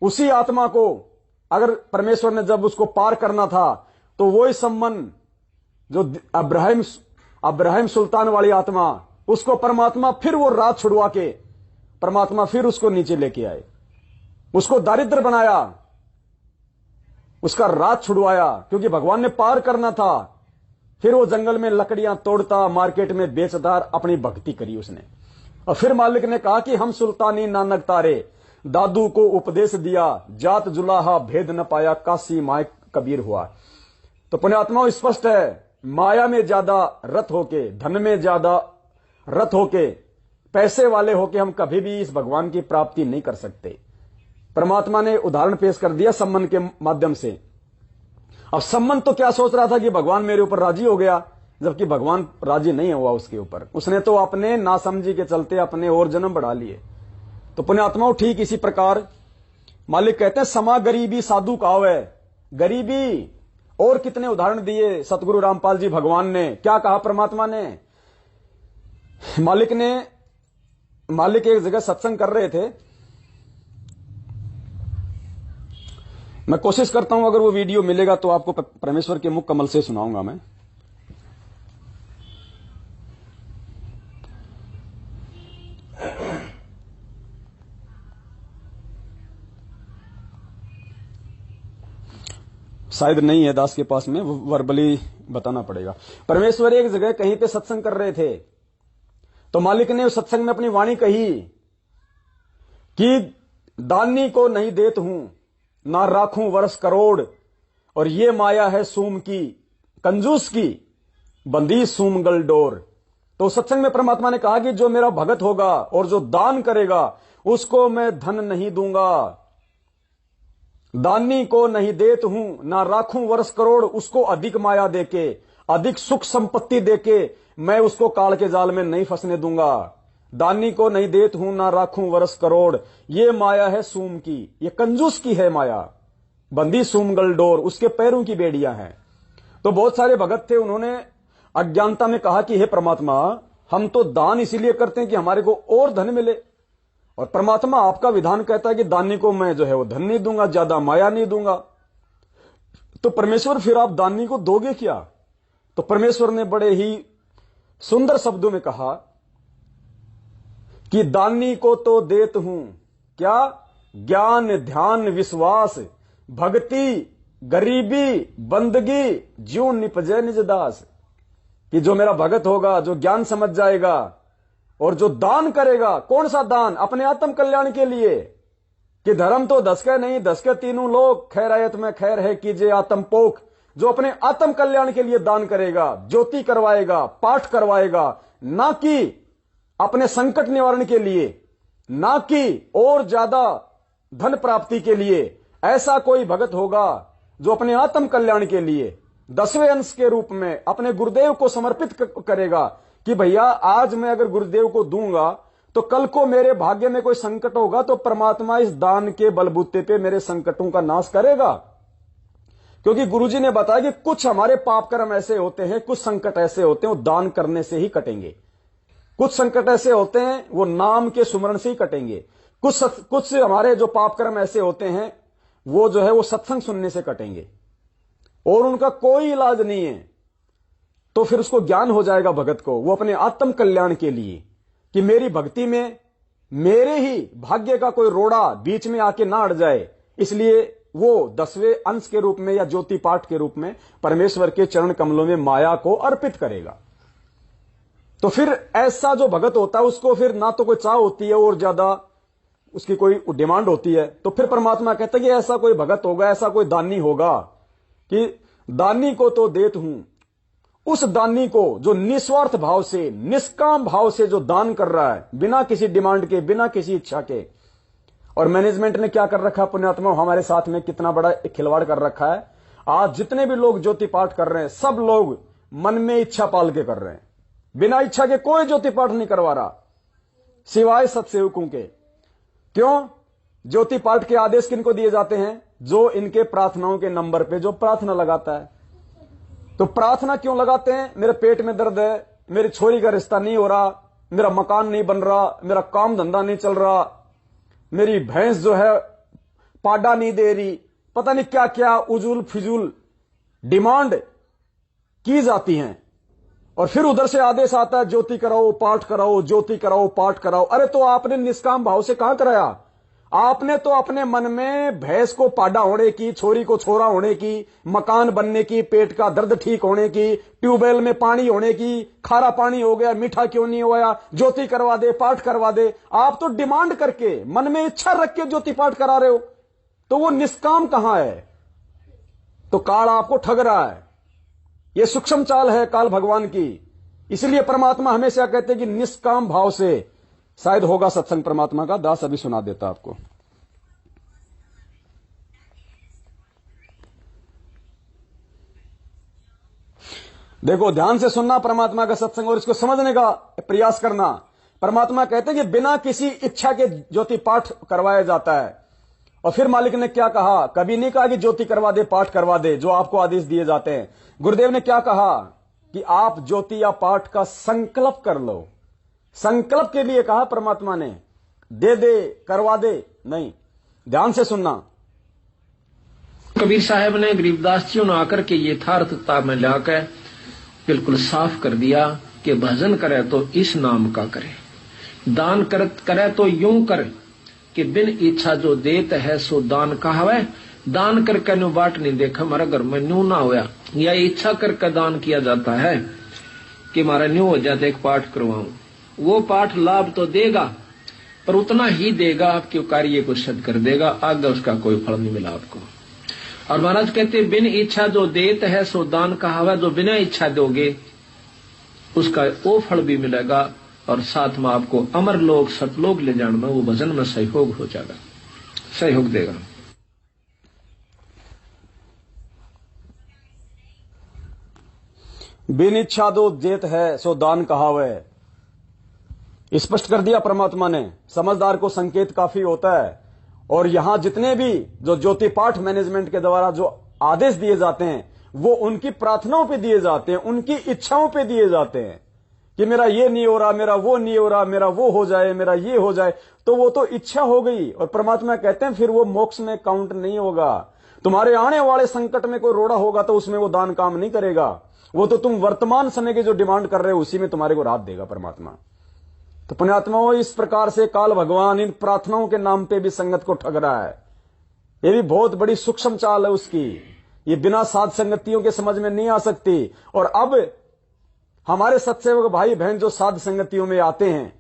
A: उसी आत्मा को, अगर परमेश्वर ने जब उसको पार करना था, तो वही सम्मन जो अब्राहिम सुल्तान वाली आत्मा, उसको परमात्मा फिर वो रात छुड़वा के परमात्मा फिर उसको नीचे लेके आए, उसको दारिद्र बनाया, उसका रात छुड़वाया, क्योंकि भगवान ने पार करना था। फिर वो जंगल में लकड़ियां तोड़ता, मार्केट में बेचता, अपनी भक्ति करी उसने। और फिर मालिक ने कहा कि हम सुल्तानी नानक तारे, दादू को उपदेश दिया, जात जुलाहा भेद न पाया, काशी माय कबीर हुआ। तो पुण्यात्माओं, स्पष्ट है, माया में ज्यादा रत होके, धन में ज्यादा रत होके, पैसे वाले होके हम कभी भी इस भगवान की प्राप्ति नहीं कर सकते। परमात्मा ने उदाहरण पेश कर दिया सम्मन के माध्यम से। अब सम्मन तो क्या सोच रहा था कि भगवान मेरे ऊपर राजी हो गया, जबकि भगवान राजी नहीं हुआ उसके ऊपर। उसने तो अपने नासमझी के चलते अपने और जन्म बढ़ा लिए। तो पुण्यात्माओं, ठीक इसी प्रकार मालिक कहते हैं, समा गरीबी साधु कावे। गरीबी और कितने उदाहरण दिए सतगुरु रामपाल जी भगवान ने। क्या कहा परमात्मा ने? मालिक एक जगह सत्संग कर रहे थे। मैं कोशिश करता हूं, अगर वो वीडियो मिलेगा तो आपको परमेश्वर के मुख कमल से सुनाऊंगा मैं। शायद नहीं है दास के पास में, वर्बली बताना पड़ेगा। परमेश्वर एक जगह कहीं पे सत्संग कर रहे थे, तो मालिक ने उस सत्संग में अपनी वाणी कही कि दानी को नहीं देत हूं, ना राखूं वर्ष करोड़, और ये माया है सूम की, कंजूस की, बंदी सूमगल डोर। तो सत्संग में परमात्मा ने कहा कि जो मेरा भगत होगा और जो दान करेगा, उसको मैं धन नहीं दूंगा। दानी को नहीं देत हूं, ना राखूं वर्ष करोड़, उसको अधिक माया देके, अधिक सुख संपत्ति देके मैं उसको काल के जाल में नहीं फंसने दूंगा। दानी को नहीं देत हूं, ना राखूं वर्ष करोड़, ये माया है सूम की, ये कंजूस की है माया, बंदी सूमगल डोर, उसके पैरों की बेड़ियां हैं। तो बहुत सारे भगत थे, उन्होंने अज्ञानता में कहा कि हे परमात्मा, हम तो दान इसीलिए करते हैं कि हमारे को और धन मिले, और परमात्मा आपका विधान कहता है कि दानी को मैं जो है वो धन नहीं दूंगा, ज्यादा माया नहीं दूंगा। तो परमेश्वर फिर आप दानी को दोगे क्या? तो परमेश्वर ने बड़े ही सुंदर शब्दों में कहा कि दानी को तो देत हूं क्या? ज्ञान, ध्यान, विश्वास, भक्ति, गरीबी, बंदगी, ज्यों निपजे निज दास। कि जो मेरा भगत होगा, जो ज्ञान समझ जाएगा और जो दान करेगा, कौन सा दान? अपने आत्म कल्याण के लिए, कि धर्म तो 10 के नहीं, 10 के तीनों लोग, खैरायत में खैर है कीजिए आत्म पोख। जो अपने आत्म कल्याण के लिए दान करेगा, ज्योति करवाएगा, पाठ करवाएगा, ना कि अपने संकट निवारण के लिए, ना कि और ज्यादा धन प्राप्ति के लिए, ऐसा कोई भगत होगा जो अपने आत्म कल्याण के लिए 10वें अंश के रूप में अपने गुरुदेव को समर्पित करेगा कि भैया आज मैं अगर गुरुदेव को दूंगा तो कल को मेरे भाग्य में कोई संकट होगा तो परमात्मा इस दान के बलबूते पे मेरे संकटों का नाश करेगा। क्योंकि गुरुजी ने बताया कि कुछ हमारे पाप कर्म ऐसे होते हैं, कुछ संकट ऐसे होते हैं वो दान करने से ही कटेंगे। कुछ संकट ऐसे होते हैं वो नाम के सुमरण से ही कटेंगे। कुछ हमारे जो पाप कर्म ऐसे होते हैं वो जो है वो सत्संग सुनने से कटेंगे और उनका कोई इलाज नहीं है। तो फिर उसको ज्ञान हो जाएगा भगत को, वो अपने आत्म कल्याण के लिए कि मेरी भक्ति में मेरे ही भाग्य का कोई रोड़ा बीच में आके ना अड़ जाए, इसलिए वो 10वें अंश के रूप में या ज्योति पाठ के रूप में परमेश्वर के चरण कमलों में माया को अर्पित करेगा। तो फिर ऐसा जो भगत होता है उसको फिर ना तो कोई चाह होती है और ज्यादा उसकी कोई डिमांड होती है। तो फिर परमात्मा कहता है कि ऐसा कोई भगत होगा, ऐसा कोई दानी होगा कि दानी को तो देत हूं, उस दानी को जो निस्वार्थ भाव से निष्काम भाव से जो दान कर रहा है बिना किसी डिमांड के, बिना किसी इच्छा के। और मैनेजमेंट ने क्या कर रखा पुण्यात्मा, हमारे साथ में कितना बड़ा खिलवाड़ कर रखा है। आज जितने भी लोग ज्योति पाठ कर रहे हैं सब लोग मन में इच्छा पाल के कर रहे हैं, बिना इच्छा के कोई ज्योति पाठ नहीं करवा रहा सिवाय सत्सेवकों के। क्यों? ज्योति पाठ के आदेश किनको दिए जाते हैं? जो इनके प्रार्थनाओं के नंबर पे जो प्रार्थना लगाता है। तो प्रार्थना क्यों लगाते हैं? मेरे पेट में दर्द है, मेरी छोरी का रिश्ता नहीं हो रहा, मेरा मकान नहीं बन रहा, मेरा काम धंधा नहीं चल रहा, मेरी भैंस जो है पाडा नहीं दे रही, पता नहीं क्या क्या उजूल फिजूल डिमांड की जाती हैं। और फिर उधर से आदेश आता है ज्योति कराओ, पाठ कराओ, ज्योति कराओ, पाठ कराओ। अरे तो आपने निष्काम भाव से कहां कराया? आपने तो अपने मन में भैंस को पाडा होने की, छोरी को छोरा होने की, मकान बनने की, पेट का दर्द ठीक होने की, ट्यूबवेल में पानी होने की, खारा पानी हो गया, मीठा क्यों नहीं हुआ, ज्योति करवा दे, पाठ करवा दे। आप तो डिमांड करके मन में इच्छा रख के ज्योति पाठ करा रहे हो, तो वो निष्काम कहां है? तो काल आपको ठग रहा है। यह सूक्ष्म चाल है काल भगवान की। इसलिए परमात्मा हमेशा कहते हैं कि निष्काम भाव से शायद होगा सत्संग परमात्मा का। दास अभी सुना देता आपको। देखो, ध्यान से सुनना परमात्मा का सत्संग और इसको समझने का प्रयास करना। परमात्मा कहते हैं कि बिना किसी इच्छा के ज्योति पाठ करवाया जाता है। और फिर मालिक ने क्या कहा? कभी नहीं कहा कि ज्योति करवा दे, पाठ करवा दे, जो आपको आदेश दिए जाते हैं। गुरुदेव ने क्या कहा कि आप ज्योति या पाठ का संकल्प कर लो। संकल्प के लिए कहा परमात्मा ने, दे दे, करवा दे नहीं। ध्यान से सुनना।
C: कबीर साहब ने गरीबदास जी ने आकर के यथार्थता में लाकर बिल्कुल साफ कर दिया कि भजन करे तो इस नाम का करे, दान करे तो यूं करे कि बिन इच्छा जो देत है सो दान कहावे। दान करके न्यू बाट नहीं देखा हमारा घर में न्यू ना होया, या इच्छा करके दान किया जाता है कि हमारा न्यू हो जाता एक पाठ करवाऊं। वो पाठ लाभ तो देगा पर उतना ही देगा, आपके कार्य को सिद्ध कर देगा, आगे उसका कोई फल नहीं मिला आपको। और महाराज कहते बिन इच्छा जो देत है सो दान कहावा। जो बिना इच्छा दोगे उसका वो फल भी मिलेगा और साथ में आपको अमर लोग सतलोक ले जाने में वो भजन में सहयोग हो जाएगा, सहयोग देगा।
A: बिन इच्छा दो देत है सो दान कहावे। स्पष्ट कर दिया परमात्मा ने। समझदार को संकेत काफी होता है। और यहां जितने भी जो ज्योति पाठ मैनेजमेंट के द्वारा जो आदेश दिए जाते हैं वो उनकी प्रार्थनाओं पे दिए जाते हैं, उनकी इच्छाओं पे दिए जाते हैं कि मेरा ये नहीं हो रहा, मेरा वो नहीं हो रहा, मेरा वो हो जाए, मेरा ये हो जाए। तो वो तो इच्छा हो गई। और परमात्मा कहते हैं फिर वो मोक्ष में काउंट नहीं होगा। तुम्हारे आने वाले संकट में कोई रोड़ा होगा तो उसमें वो दान काम नहीं करेगा। वो तो तुम वर्तमान समय की जो डिमांड कर रहे हो उसी में तुम्हारे को राहत देगा परमात्मा। तो पुण्यात्माओं, इस प्रकार से काल भगवान इन प्रार्थनाओं के नाम पे भी संगत को ठग रहा है। ये भी बहुत बड़ी सूक्ष्म चाल है उसकी। ये बिना साध संगतियों के समझ में नहीं आ सकती। और अब हमारे सत्सेवक भाई बहन जो साध संगतियों में आते हैं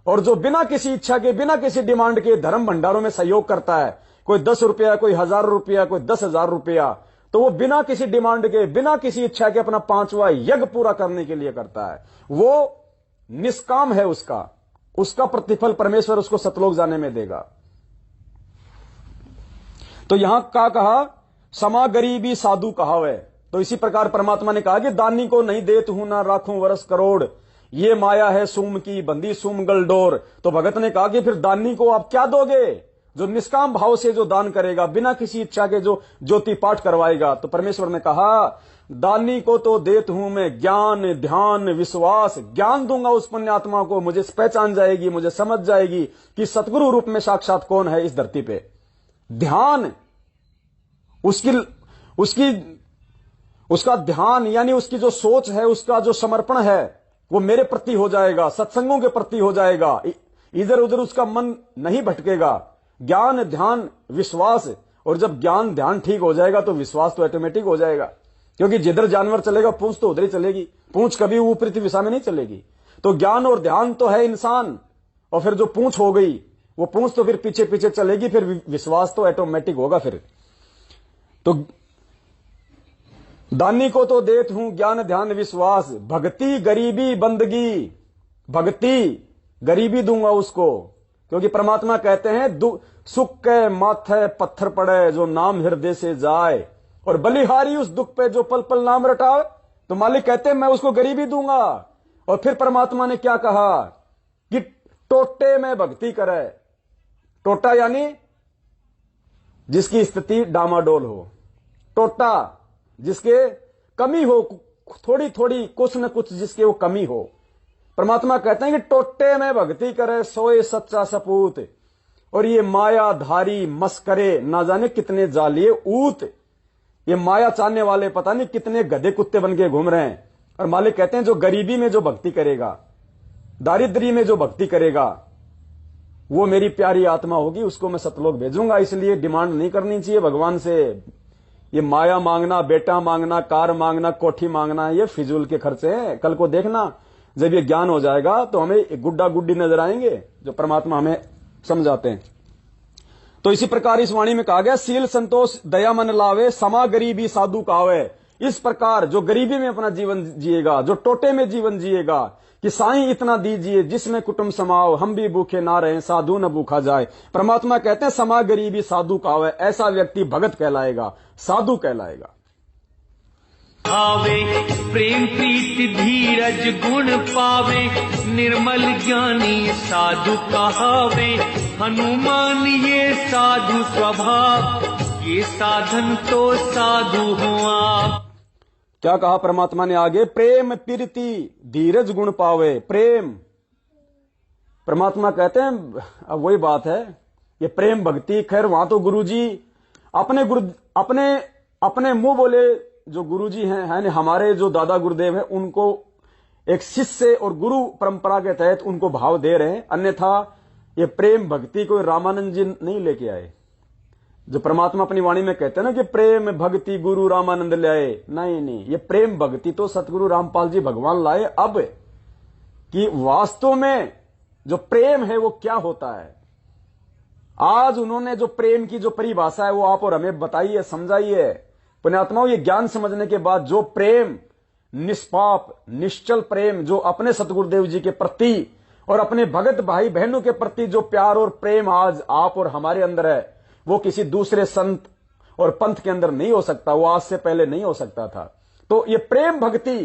A: और जो बिना किसी इच्छा के, बिना किसी डिमांड के धर्म भंडारों में सहयोग करता है, कोई 10 रुपया, कोई 1000 रुपया, कोई 10,000 रुपया, तो वो बिना किसी डिमांड के, बिना किसी इच्छा के अपना 5वां यज्ञ पूरा करने के लिए करता है। वो निष्काम है। उसका प्रतिफल परमेश्वर उसको सतलोक जाने में देगा। तो यहां क्या कहा? समा गरीबी साधु कहावे। तो इसी प्रकार परमात्मा ने कहा कि दानी को नहीं देत हूं ना राखूं वर्ष करोड़, ये माया है सूम की बंदी सूम गलडोर। तो भगत ने कहा कि फिर दानी को आप क्या दोगे जो निष्काम भाव से जो दान करेगा, बिना किसी इच्छा के जो ज्योति पाठ करवाएगा, तो परमेश्वर ने कहा दानी को तो देत हूं मैं ज्ञान, ध्यान, विश्वास। ज्ञान दूंगा उस पुण्यात्मा को, मुझे पहचान जाएगी, मुझे समझ जाएगी कि सतगुरु रूप में साक्षात कौन है इस धरती पे। ध्यान, उसका ध्यान यानी उसकी जो सोच है, उसका जो समर्पण है वो मेरे प्रति हो जाएगा, सत्संगों के प्रति हो जाएगा, इधर उधर उसका मन नहीं भटकेगा। ज्ञान, ध्यान, विश्वास। और जब ज्ञान ध्यान ठीक हो जाएगा तो विश्वास तो ऑटोमेटिक हो जाएगा, क्योंकि जिधर जानवर चलेगा पूंछ तो उधर ही चलेगी, पूंछ कभी ऊपरी दिशा में नहीं चलेगी। तो ज्ञान और ध्यान तो है इंसान, और फिर जो पूंछ हो गई वो पूंछ तो फिर पीछे पीछे चलेगी, फिर विश्वास तो ऑटोमेटिक होगा। फिर तो दानी को तो देत हूं ज्ञान, ध्यान, विश्वास, भक्ति, गरीबी, बंदगी। भक्ति, गरीबी दूंगा उसको, क्योंकि परमात्मा कहते हैं सुख के माथे पत्थर पड़े जो नाम हृदय से जाए, और बलिहारी उस दुख पे जो पल पल नाम रटाए। तो मालिक कहते हैं मैं उसको गरीबी दूंगा। और फिर परमात्मा ने क्या कहा कि टोटे में भक्ति करे। टोटा यानी जिसकी स्थिति डामाडोल हो, टोटा जिसके कमी हो, थोड़ी थोड़ी कुछ न कुछ जिसके वो कमी हो। परमात्मा कहते हैं कि टोटे में भक्ति करे सोए सच्चा सपूत। और ये मायाधारी मस्करे ना जाने कितने जालिए ऊत। ये माया चाहने वाले पता नहीं कितने गधे कुत्ते बन के घूम रहे हैं। और मालिक कहते हैं जो गरीबी में जो भक्ति करेगा, दारिद्र्य में जो भक्ति करेगा, वो मेरी प्यारी आत्मा होगी, उसको मैं सतलोक भेजूंगा। इसलिए डिमांड नहीं करनी चाहिए भगवान से। ये माया मांगना, बेटा मांगना, कार मांगना, कोठी मांगना, ये फिजूल के खर्चे हैं। कल को देखना जब ये ज्ञान हो जाएगा तो हमें गुड्डा गुड्डी नजर आएंगे, जो परमात्मा हमें समझाते हैं। तो इसी प्रकार इस वाणी में कहा गया सील संतोष दया मन लावे, समा गरीबी साधु कावे। इस प्रकार जो गरीबी में अपना जीवन जिएगा, जो टोटे में जीवन जिएगा, कि साईं इतना दीजिए जिसमें कुटुंब समाओ, हम भी भूखे ना रहे साधु न भूखा जाए। परमात्मा कहते हैं समा गरीबी साधु कावे। ऐसा व्यक्ति भगत कहलाएगा, साधु कहलाएगा।
B: भावे प्रेम प्रीति धीरज गुण पावे, निर्मल ज्ञानी साधु कहावे। हनुमान ये साधु स्वभाव, ये साधन तो साधु हो आप।
A: क्या कहा परमात्मा ने आगे? प्रेम प्रीति धीरज गुण पावे। प्रेम, परमात्मा कहते हैं अब वही बात है, ये प्रेम भक्ति। खैर वहां तो गुरुजी अपने मुंह बोले जो गुरुजी हैं हमारे जो दादा गुरुदेव हैं, उनको एक शिष्य और गुरु परंपरा के तहत उनको भाव दे रहे हैं। अन्यथा ये प्रेम भक्ति को रामानंद जी नहीं लेके आए। जो परमात्मा अपनी वाणी में कहते हैं ना कि प्रेम भक्ति गुरु रामानंद लाए, नहीं, ये प्रेम भक्ति तो सतगुरु रामपाल जी भगवान लाए। अब कि वास्तव में जो प्रेम है वो क्या होता है, आज उन्होंने जो प्रेम की जो परिभाषा है वो आप और हमें बताइए, समझाइए। पुण्यात्माओं, ये ज्ञान समझने के बाद जो प्रेम, निष्पाप निश्चल प्रेम, जो अपने सतगुरुदेव जी के प्रति और अपने भगत भाई बहनों के प्रति जो प्यार और प्रेम आज आप और हमारे अंदर है, वो किसी दूसरे संत और पंथ के अंदर नहीं हो सकता, वो आज से पहले नहीं हो सकता था। तो ये प्रेम भक्ति,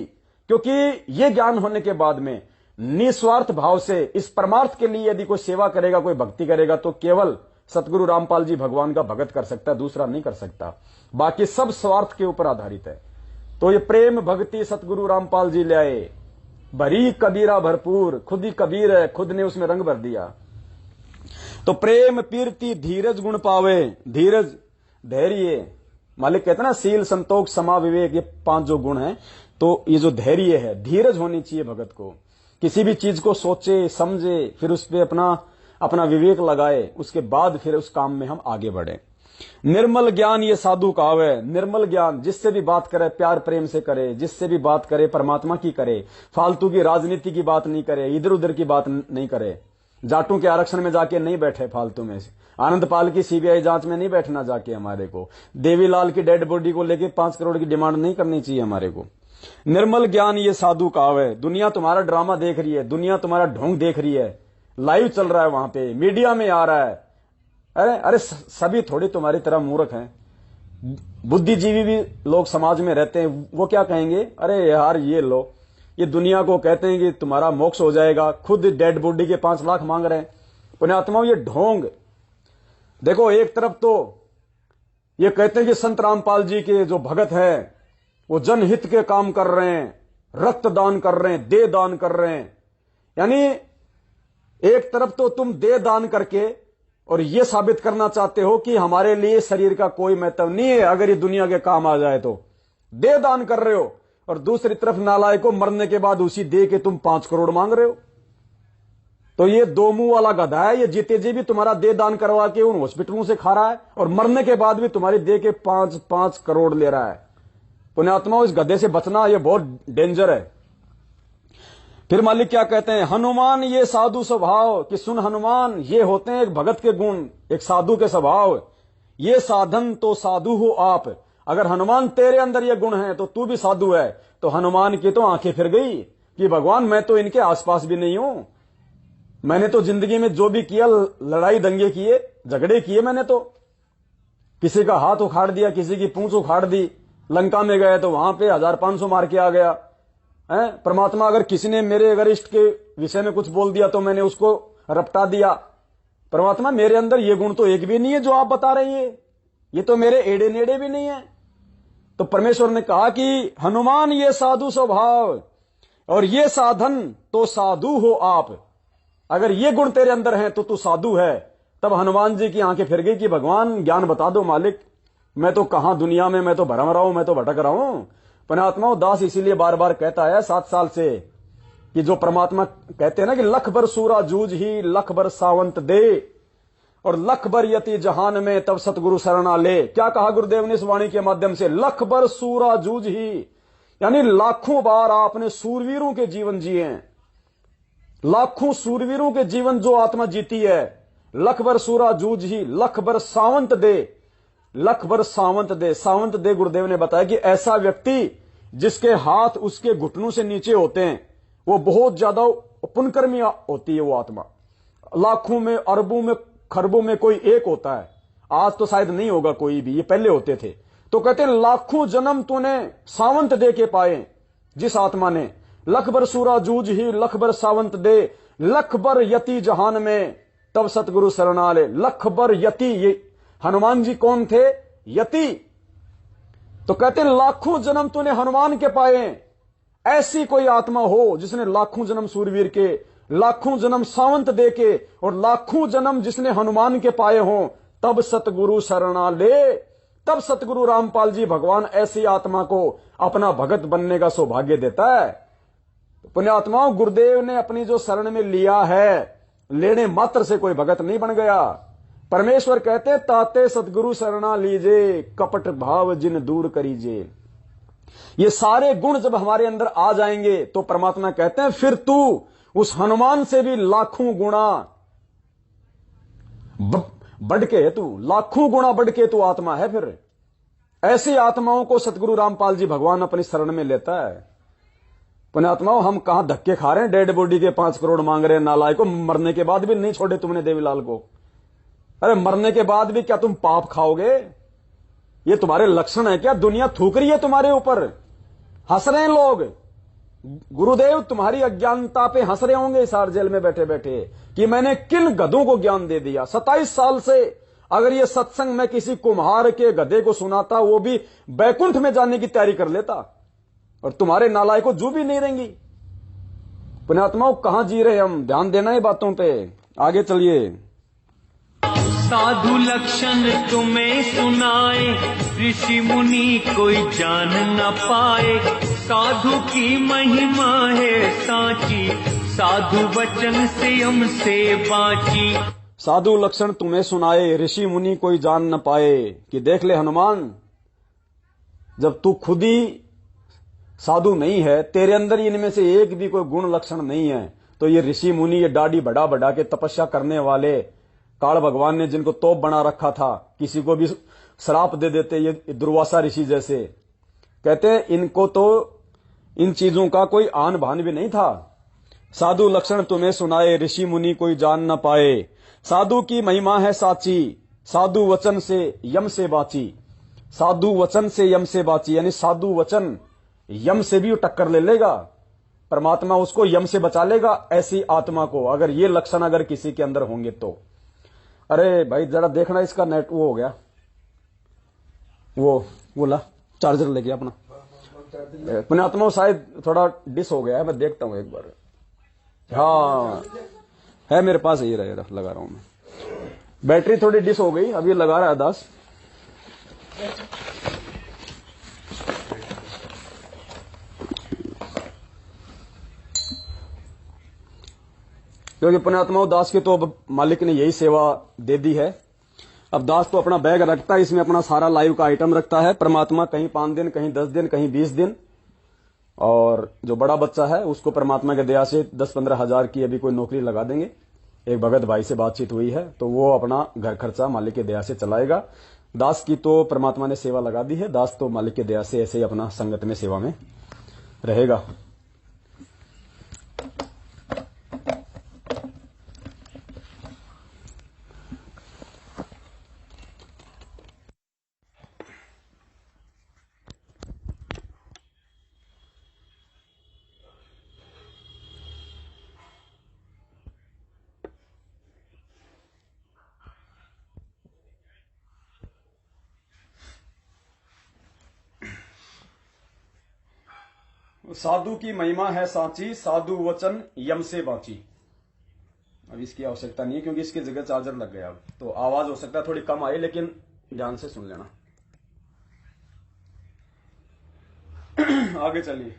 A: क्योंकि ये ज्ञान होने के बाद में निस्वार्थ भाव से इस परमार्थ के लिए यदि कोई सेवा करेगा, कोई भक्ति करेगा, तो केवल सतगुरु रामपाल जी भगवान का भगत कर सकता है, दूसरा नहीं कर सकता। बाकी सब स्वार्थ के ऊपर आधारित है। तो ये प्रेम भक्ति सतगुरु रामपाल जी ले आए, भरी कबीरा भरपूर। खुद ही कबीर है, खुद ने उसमें रंग भर दिया। तो प्रेम कीर्ति धीरज गुण पावे। धीरज, धैर्य, मालिक कहते हैं ना सील संतोष समा विवेक, ये 5 जो गुण हैं। तो ये जो धैर्य है, धीरज होनी चाहिए भगत को। किसी भी चीज को सोचे समझे, फिर उस पर अपना विवेक लगाए, उसके बाद फिर उस काम में हम आगे बढ़े। निर्मल ज्ञान ये साधु कावे। निर्मल ज्ञान, जिससे भी बात करे प्यार प्रेम से करे, जिससे भी बात करे परमात्मा की करे, फालतू की राजनीति की बात नहीं करे, इधर उधर की बात नहीं करे। जाटों के आरक्षण में जाके नहीं बैठे फालतू में, आनंदपाल की सीबीआई जांच में नहीं बैठना जाके हमारे को, देवीलाल की डेड बॉडी को लेके 5 करोड़ की डिमांड नहीं करनी चाहिए हमारे को। निर्मल ज्ञान ये साधु कावे। दुनिया तुम्हारा ड्रामा देख रही है, दुनिया तुम्हारा ढोंग देख रही है, लाइव चल रहा है, वहां पे मीडिया में आ रहा है। अरे सभी थोड़ी तुम्हारी तरह मूर्ख हैं। बुद्धिजीवी भी लोग समाज में रहते हैं, वो क्या कहेंगे? अरे यार ये लो, ये दुनिया को कहते हैं कि तुम्हारा मोक्ष हो जाएगा, खुद डेड बॉडी के 5 लाख मांग रहे हैं। पुण्यात्माओं, ये ढोंग देखो, एक तरफ तो ये कहते हैं कि संत रामपाल जी के जो भगत है वो जनहित के काम कर रहे हैं, रक्तदान कर रहे हैं, देह दान कर रहे हैं। यानी एक तरफ तो तुम देह दान करके और ये साबित करना चाहते हो कि हमारे लिए शरीर का कोई महत्व नहीं है, अगर ये दुनिया के काम आ जाए तो देह दान कर रहे हो, और दूसरी तरफ नालायक को मरने के बाद उसी देह के तुम 5 करोड़ मांग रहे हो। तो ये दो मुंह वाला गधा है। ये जीते जी भी तुम्हारा देह दान करवा के उन हॉस्पिटलों से खा रहा है, और मरने के बाद भी तुम्हारी देह के 5-5 करोड़ ले रहा है। पुण्यात्माओं, इस गधे से बचना ये बहुत डेंजर है। फिर मालिक क्या कहते हैं, हनुमान ये साधु स्वभाव, कि सुन हनुमान, ये होते हैं एक भगत के गुण, एक साधु के स्वभाव। ये साधन तो साधु हो आप। अगर हनुमान तेरे अंदर ये गुण है तो तू भी साधु है। तो हनुमान की तो आंखें फिर गई कि भगवान मैं तो इनके आसपास भी नहीं हूं। मैंने तो जिंदगी में जो भी किया, लड़ाई दंगे किए, झगड़े किए, मैंने तो किसी का हाथ उखाड़ दिया, किसी की पूंछ उखाड़ दी। लंका में गए तो वहां पे 1500 मार के आ गया है। परमात्मा अगर किसी ने मेरे अगर इष्ट के विषय में कुछ बोल दिया तो मैंने उसको रपटा दिया। परमात्मा मेरे अंदर ये गुण तो एक भी नहीं है जो आप बता रही है, ये तो मेरे एड़े नेड़े भी नहीं है। तो परमेश्वर ने कहा कि हनुमान ये साधु स्वभाव और ये साधन तो साधु हो आप। अगर ये गुण तेरे अंदर हैं तो तू साधु है। तब हनुमान जी की आंखें फिर गई कि भगवान ज्ञान बता दो मालिक, मैं तो कहां दुनिया में, मैं तो भरम रहा हूं, मैं तो भटक रहा हूं। पुण्यात्माओं, दास इसीलिए बार बार कहता है 7 साल से कि जो परमात्मा कहते हैं ना कि लख बर सूरा जूझ ही लख बर सावंत दे, और लख बर यति जहान में तब सतगुरु शरणा ले। क्या कहा गुरुदेव ने इस वाणी के माध्यम से, लख बर सूरा जूझ ही, यानी लाखों बार आपने सूरवीरों के जीवन जिए हैं, लाखों सूरवीरों के जीवन जो आत्मा जीती है। लख बर सूरा जूझ ही लख बर सावंत दे, लख बर सावंत दे। सावंत दे गुरुदेव ने बताया कि ऐसा व्यक्ति जिसके हाथ उसके घुटनों से नीचे होते हैं, वो बहुत ज्यादा पुण्यकर्मी होती है वो आत्मा। लाखों में, अरबों में, खरबों में कोई एक होता है। आज तो शायद नहीं होगा कोई भी, ये पहले होते थे। तो कहते हैं लाखों जन्म तूने सावंत दे के पाए जिस आत्मा ने। लख बर सूरा जूझ ही लख बर सावंत दे, लख बर यति जहान में तब सतगुरु शरणाले। लख बर यति, ये हनुमान जी कौन थे? यति। तो कहते हैं लाखों जन्म तूने हनुमान के पाए। ऐसी कोई आत्मा हो जिसने लाखों जन्म सूरवीर के, लाखों जन्म सावंत दे के, और लाखों जन्म जिसने हनुमान के पाए हों, तब सतगुरु शरणाले। तब सतगुरु रामपाल जी भगवान ऐसी आत्मा को अपना भगत बनने का सौभाग्य देता है। पुण्यात्माओं, गुरुदेव ने अपनी जो शरण में लिया है, लेने मात्र से कोई भगत नहीं बन गया। परमेश्वर कहते ताते सतगुरु शरणा लीजे, कपट भाव जिन दूर करीजे। ये सारे गुण जब हमारे अंदर आ जाएंगे तो परमात्मा कहते हैं फिर तू उस हनुमान से भी लाखों गुणा बढ़ के, तू लाखों गुणा बढ़ के तू आत्मा है। फिर ऐसी आत्माओं को सतगुरु रामपाल जी भगवान अपनी शरण में लेता है। पुण्यात्माओं, हम कहां धक्के खा रहे हैं, डेड बॉडी के 5 करोड़ मांग रहे हैं नालायक को। मरने के बाद भी नहीं छोड़े तुमने देवीलाल को। अरे मरने के बाद भी क्या तुम पाप खाओगे? ये तुम्हारे लक्षण है क्या? दुनिया थूक रही है तुम्हारे ऊपर, हंस रहे हैं लोग। गुरुदेव तुम्हारी अज्ञानता पे हंस रहे होंगे इस जेल में बैठे बैठे कि मैंने किन गधों को ज्ञान दे दिया। 27 साल से अगर ये सत्संग मैं किसी कुम्हार के गधे को सुनाता, वो भी बैकुंठ में जाने की तैयारी कर लेता, और तुम्हारे नालायक को जू भी नहीं रहेंगी। पुण्यात्माओं, कहां जी रहे हम? ध्यान देना है बातों पे। आगे चलिए।
B: साधु लक्षण तुम्हें सुनाए, ऋषि मुनि कोई जान न पाए। साधु की महिमा है साची, साधु वचन से हमसे बाची।
A: साधु लक्षण तुम्हें सुनाए, ऋषि मुनि कोई जान न पाए। कि देख ले हनुमान, जब तू खुद ही साधु नहीं है, तेरे अंदर इनमें से एक भी कोई गुण लक्षण नहीं है, तो ये ऋषि मुनि, ये दाढ़ी बढ़ा बढ़ा के तपस्या करने वाले काल भगवान ने जिनको तोप बना रखा था, किसी को भी श्राप दे देते, ये दुर्वासा ऋषि जैसे, कहते हैं इनको तो इन चीजों का कोई आन भान भी नहीं था। साधु लक्षण तुम्हें सुनाए, ऋषि मुनि कोई जान न पाए। साधु की महिमा है साची, साधु वचन से यम से बाची। साधु वचन से यम से बाची, यानी साधु वचन यम से भी टक्कर ले लेगा, परमात्मा उसको यम से बचा लेगा। ऐसी आत्मा को अगर ये लक्षण अगर किसी के अंदर होंगे तो अरे भाई जरा देखना इसका नेट वो हो गया, वो ला चार्जर लेके अपना। पुण्यात्मा शायद थोड़ा डिस हो गया है, मैं देखता हूँ एक बार। हाँ है मेरे पास, यही रहेगा, लगा रहा हूं मैं। बैटरी थोड़ी डिस हो गई, अभी लगा रहा है दास। क्योंकि पुण्यात्माओं दास की तो अब मालिक ने यही सेवा दे दी है। अब दास तो अपना बैग रखता है, इसमें अपना सारा लाइव का आइटम रखता है। परमात्मा कहीं 5 दिन, कहीं 10 दिन, कहीं 20 दिन। और जो बड़ा बच्चा है उसको परमात्मा के दया से 10-15 हजार की अभी कोई नौकरी लगा देंगे। एक भगत भाई से बातचीत हुई है, तो वो अपना घर खर्चा मालिक के दया से चलाएगा। दास की तो परमात्मा ने सेवा लगा दी है, दास तो मालिक के दया से ऐसे ही अपना संगत में सेवा में रहेगा। साधु की महिमा है सांची, साधु वचन यम से बाची। अब इसकी आवश्यकता नहीं है क्योंकि इसकी जगह चार्जर लग गया। अब तो आवाज हो सकता है थोड़ी कम आई, लेकिन ध्यान से सुन लेना। आगे चलिए।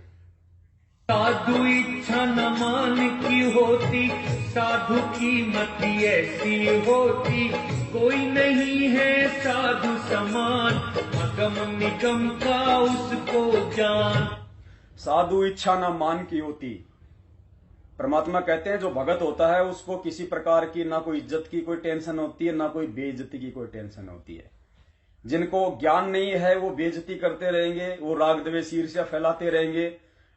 B: साधु इच्छा न मान की होती, साधु की मति ऐसी होती, कोई नहीं है साधु समान, अगम निगम का उसको जान।
A: साधु इच्छा न मान की होती। परमात्मा कहते हैं जो भगत होता है उसको किसी प्रकार की ना कोई इज्जत की कोई टेंशन होती है, ना कोई बेइज्जती की कोई टेंशन होती है। जिनको ज्ञान नहीं है वो बेइज्जती करते रहेंगे, वो राग द्वेष ईर्ष्या फैलाते रहेंगे,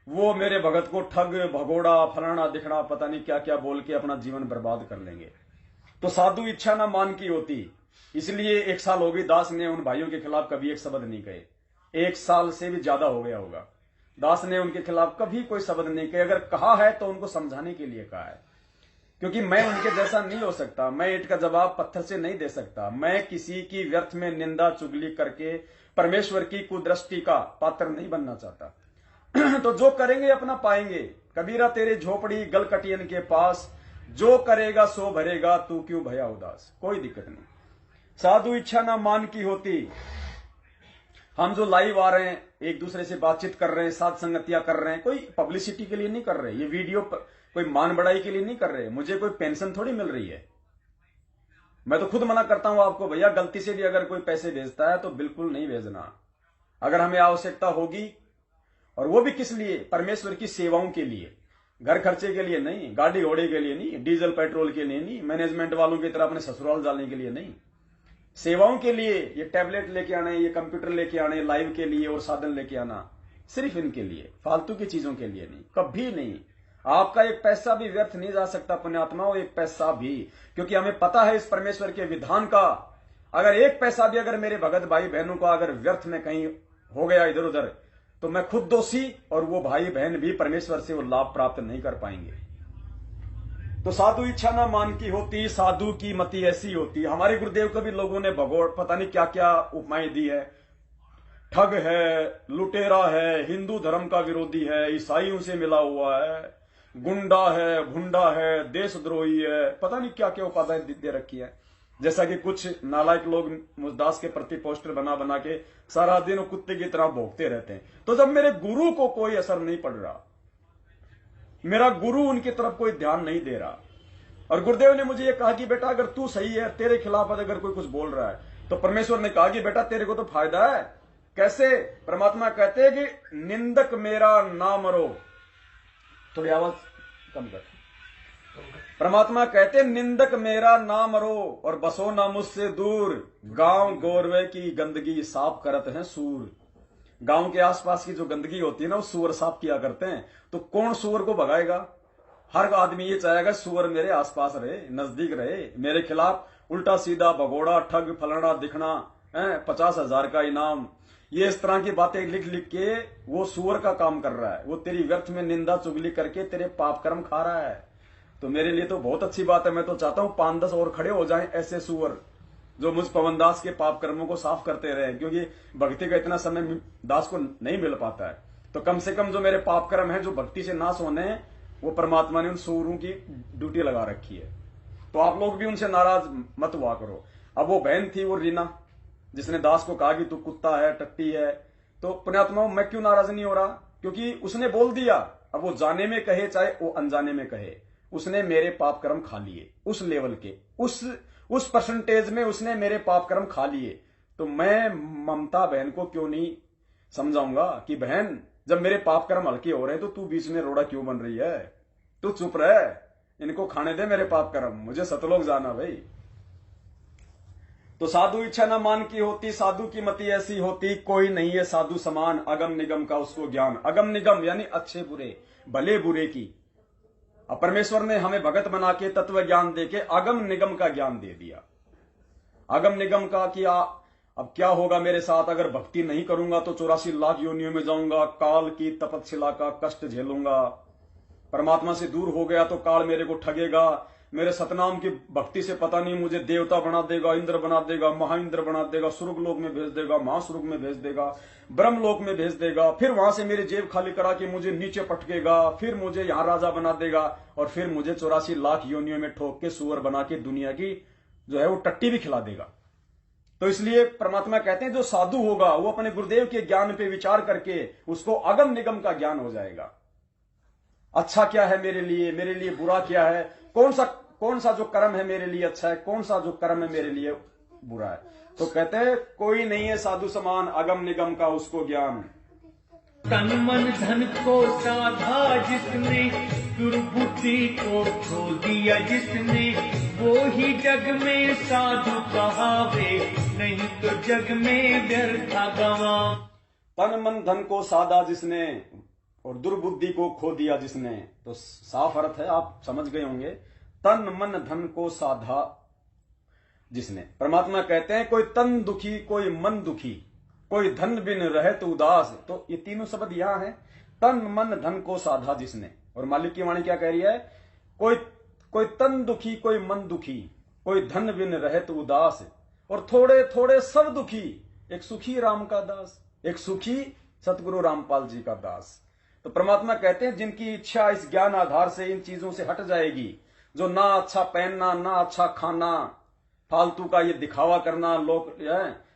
A: वो मेरे भगत को ठग भगोड़ा फलाना दिखना पता नहीं क्या क्या बोल के अपना जीवन बर्बाद कर लेंगे। तो साधु इच्छा न मान की होती। इसलिए 1 साल हो गई दास ने उन भाइयों के खिलाफ कभी एक शब्द नहीं कहे। 1 साल से भी ज्यादा हो गया होगा। दास ने उनके खिलाफ कभी कोई शब्द नहीं कहे। अगर कहा है तो उनको समझाने के लिए कहा है, क्योंकि मैं उनके जैसा नहीं हो सकता। मैं ईंट का जवाब पत्थर से नहीं दे सकता। मैं किसी की व्यर्थ में निंदा चुगली करके परमेश्वर की कुदृष्टि का पात्र नहीं बनना चाहता। तो जो करेंगे अपना पाएंगे। कबीरा तेरे झोपड़ी गलकटियन के पास, जो करेगा सो भरेगा, तू क्यों भया उदास। कोई दिक्कत नहीं। साधु इच्छा ना मान की होती। हम जो लाइव आ रहे हैं, एक दूसरे से बातचीत कर रहे हैं, साथ संगतियां कर रहे हैं, कोई पब्लिसिटी के लिए नहीं कर रहे। ये वीडियो कोई मान बढ़ाई के लिए नहीं कर रहे। मुझे कोई पेंशन थोड़ी मिल रही है। मैं तो खुद मना करता हूं आपको, भैया गलती से भी अगर कोई पैसे भेजता है तो बिल्कुल नहीं भेजना। अगर हमें आवश्यकता होगी, और वो भी किस लिए, परमेश्वर की सेवाओं के लिए, घर खर्चे के लिए नहीं, गाड़ी घोड़े के लिए नहीं, डीजल पेट्रोल के लिए नहीं, मैनेजमेंट वालों की तरह अपने ससुराल जाने के लिए नहीं, सेवाओं के लिए। ये टैबलेट लेके आने, ये कंप्यूटर लेके आने लाइव के लिए, और साधन लेके आना सिर्फ इनके लिए, फालतू की चीजों के लिए नहीं, कभी नहीं। आपका एक पैसा भी व्यर्थ नहीं जा सकता पुण्यात्माओं, एक पैसा भी, क्योंकि हमें पता है इस परमेश्वर के विधान का। अगर एक पैसा भी अगर मेरे भगत भाई बहनों का अगर व्यर्थ में कहीं हो गया इधर उधर, तो मैं खुद दोषी, और वो भाई बहन भी परमेश्वर से वो लाभ प्राप्त नहीं कर पाएंगे। तो साधु इच्छा ना मान की होती, साधु की मति ऐसी होती। हमारे गुरुदेव को भी लोगों ने भगोड़ पता नहीं क्या क्या उपमाएं दी है। ठग है, लुटेरा है, हिंदू धर्म का विरोधी है, ईसाइयों से मिला हुआ है, गुंडा है, भुंडा है, देशद्रोही है, पता नहीं क्या क्या उपाधियां दे रखी है। जैसा कि कुछ नालायक लोग मुजदास के प्रति पोस्टर बना बना के सारा दिन कुत्ते की तरह भोगते रहते हैं। तो जब मेरे गुरु को कोई असर नहीं पड़ रहा, मेरा गुरु उनकी तरफ कोई ध्यान नहीं दे रहा, और गुरुदेव ने मुझे यह कहा कि बेटा अगर तू सही है, तेरे खिलाफ अगर कोई कुछ बोल रहा है, तो परमेश्वर ने कहा कि बेटा तेरे को तो फायदा है। कैसे? परमात्मा कहते हैं कि निंदक मेरा ना मरो। थोड़ी आवाज कम कर। परमात्मा कहते निंदक मेरा ना मरो, और बसो ना मुझसे दूर। गांव गोरवे की गंदगी साफ करत हैं सूर। गांव के आसपास की जो गंदगी होती है ना, वो सूअर साफ किया करते हैं। तो कौन सूअर को भगाएगा? हर आदमी ये चाहेगा सूअर मेरे आसपास रहे, नजदीक रहे। मेरे खिलाफ उल्टा सीधा भगोड़ा, ठग, फलाना दिखना, 50,000 का इनाम, ये इस तरह की बातें लिख लिख के वो सूअर का काम कर रहा है। वो तेरी व्यर्थ में निंदा चुगली करके तेरे पाप कर्म खा रहा है। तो मेरे लिए तो बहुत अच्छी बात है। मैं तो चाहता हूं 5-10 और खड़े हो जाएं ऐसे सुअर जो मुझ पवन दास के पाप कर्मों को साफ करते रहे, क्योंकि भक्ति का इतना समय दास को नहीं मिल पाता है। तो कम से कम जो मेरे पाप कर्म है जो भक्ति से नाश होने हैं, वो परमात्मा ने उन सूरों की ड्यूटी लगा रखी है। तो आप लोग भी उनसे नाराज मत हुआ करो। अब वो बहन थी, वो रीना, जिसने दास को कहा कि तू कुत्ता है, टट्टी है, तो पुण्यात्मा मैं क्यों नाराज नहीं हो रहा, क्योंकि उसने बोल दिया। अब वो जाने में कहे चाहे वो अनजाने में कहे, उसने मेरे पाप कर्म खा लिए, उस लेवल के, उस परसेंटेज में उसने मेरे पाप कर्म खा लिए। तो मैं ममता बहन को क्यों नहीं समझाऊंगा कि बहन जब मेरे पाप कर्म हल्के हो रहे हैं तो तू बीच में रोड़ा क्यों बन रही है, तू चुप रह, इनको खाने दे मेरे पाप कर्म, मुझे सतलोक जाना भाई। तो साधु इच्छा न मान की होती, साधु की मति ऐसी होती, कोई नहीं है साधु समान, अगम निगम का उसको ज्ञान। अगम निगम यानी अच्छे बुरे, भले बुरे की। अब परमेश्वर ने हमें भगत बना के तत्व ज्ञान देके अगम निगम का ज्ञान दे दिया। अगम निगम का कि अब क्या होगा मेरे साथ, अगर भक्ति नहीं करूंगा तो 84 लाख योनियों में जाऊंगा, काल की तपस्या का कष्ट झेलूंगा, परमात्मा से दूर हो गया तो काल मेरे को ठगेगा, मेरे सतनाम की भक्ति से पता नहीं मुझे देवता बना देगा, इंद्र बना देगा, महाइंद्र बना देगा, स्वर्ग लोक में भेज देगा, महास्वर्ग में भेज देगा, ब्रह्म लोक में भेज देगा, फिर वहां से मेरी जेब खाली करा के मुझे नीचे पटकेगा, फिर मुझे यहां राजा बना देगा, और फिर मुझे 84 लाख योनियों में ठोक के सुअर बना के दुनिया की जो है वो टट्टी भी खिला देगा। तो इसलिए परमात्मा कहते हैं जो साधु होगा वो अपने गुरुदेव के ज्ञान पे विचार करके उसको अगम निगम का ज्ञान हो जाएगा। अच्छा क्या है मेरे लिए बुरा क्या है, कौन सा जो कर्म है मेरे लिए अच्छा है, कौन सा जो कर्म है मेरे लिए बुरा है। तो कहते हैं कोई नहीं है साधु समान, अगम निगम का उसको ज्ञान।
B: तन मन धन को साधा जिसने, दुर्बुद्धि को खो दिया जिसने, वो ही जग में साधु कहावे, नहीं तो जग में व्यर्था गवा।
A: तन मन धन को साधा जिसने और दुर्बुद्धि को खो दिया जिसने, तो साफ अर्थ है, आप समझ गए होंगे। तन मन धन को साधा जिसने, परमात्मा कहते हैं कोई तन दुखी, कोई मन दुखी, कोई धन बिन रहे तो उदास। तो ये तीनों शब्द यहां हैं, तन मन धन को साधा जिसने। और मालिक की वाणी क्या कह रही है, कोई तन दुखी, कोई मन दुखी, कोई धन बिन रहे तो उदास, और थोड़े थोड़े सब दुखी, एक सुखी राम का दास, एक सुखी सतगुरु रामपाल जी का दास। तो परमात्मा कहते हैं जिनकी इच्छा इस ज्ञान आधार से इन चीजों से हट जाएगी, जो ना अच्छा पहनना, ना अच्छा खाना, फालतू का ये दिखावा करना, लोग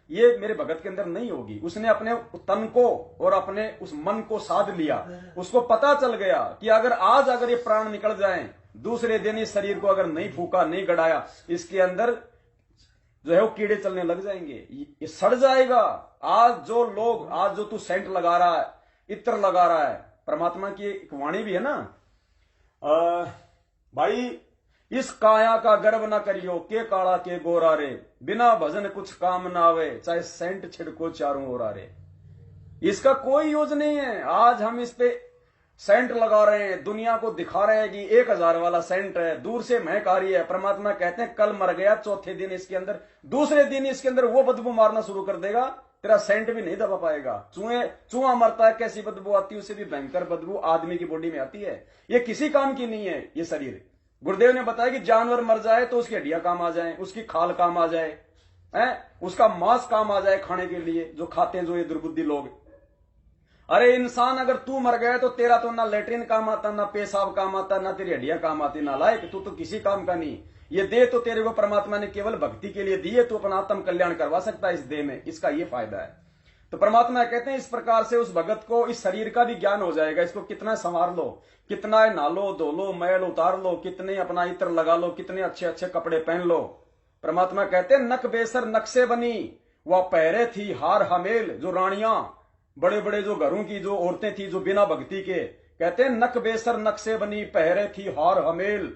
A: ये मेरे भगत के अंदर नहीं होगी। उसने अपने तन को और अपने उस मन को साध लिया, उसको पता चल गया कि अगर ये प्राण निकल जाएं, दूसरे दिन इस शरीर को अगर नहीं फूका, नहीं गड़ाया, इसके अंदर जो है वो कीड़े चलने लग जाएंगे, ये सड़ जाएगा। आज जो तू सेंट लगा रहा है, इत्र लगा रहा है, परमात्मा की एक वाणी भी है ना, भाई इस काया का गर्व न करियो, के काला के गोरा रे, बिना भजन कुछ काम ना आवे, चाहे सेंट छिड़को चारों ओर रे। इसका कोई यूज नहीं है। आज हम इस पे सेंट लगा रहे हैं, दुनिया को दिखा रहे हैं कि 1000 वाला सेंट है, दूर से महक आ रही है। परमात्मा कहते हैं कल मर गया, चौथे दिन इसके अंदर, दूसरे दिन इसके अंदर वो बदबू मारना शुरू कर देगा, तेरा सेंट भी नहीं दबा पाएगा। चूहा मरता है, कैसी बदबू आती है, उससे भी भयंकर बदबू आदमी की बॉडी में आती है। ये किसी काम की नहीं है ये शरीर। गुरुदेव ने बताया कि जानवर मर जाए तो उसकी हड्डियां काम आ जाए, उसकी खाल काम आ जाए, उसका मांस काम आ जाए खाने के लिए, जो खाते हैं जो ये दुर्बुद्धि लोग। अरे इंसान अगर तू मर गया तो तेरा तो ना लेटरिन काम आता, ना पेशाब काम आता, ना तेरी हड्डियां काम आती, ना लायक, तू तो किसी काम का नहीं। ये देह तो तेरे को परमात्मा ने केवल भक्ति के लिए दी है, तू अपना आत्म कल्याण करवा सकता है इस देह में, इसका ये फायदा है। तो परमात्मा कहते हैं इस प्रकार से उस भगत को इस शरीर का भी ज्ञान हो जाएगा। इसको कितना संवार लो, कितना नालो धो लो, मैल उतार लो, कितने अपना इत्र लगा लो, कितने अच्छे अच्छे कपड़े पहन लो। परमात्मा कहते हैं नक बेसर नक्शे बनी, वह पहरे थी हार हमेल। जो रानियां, बड़े बड़े जो घरों की जो औरतें थी जो बिना भक्ति के, कहते हैं नक बेसर नक्शे बनी, पहरे थी हार हमेल,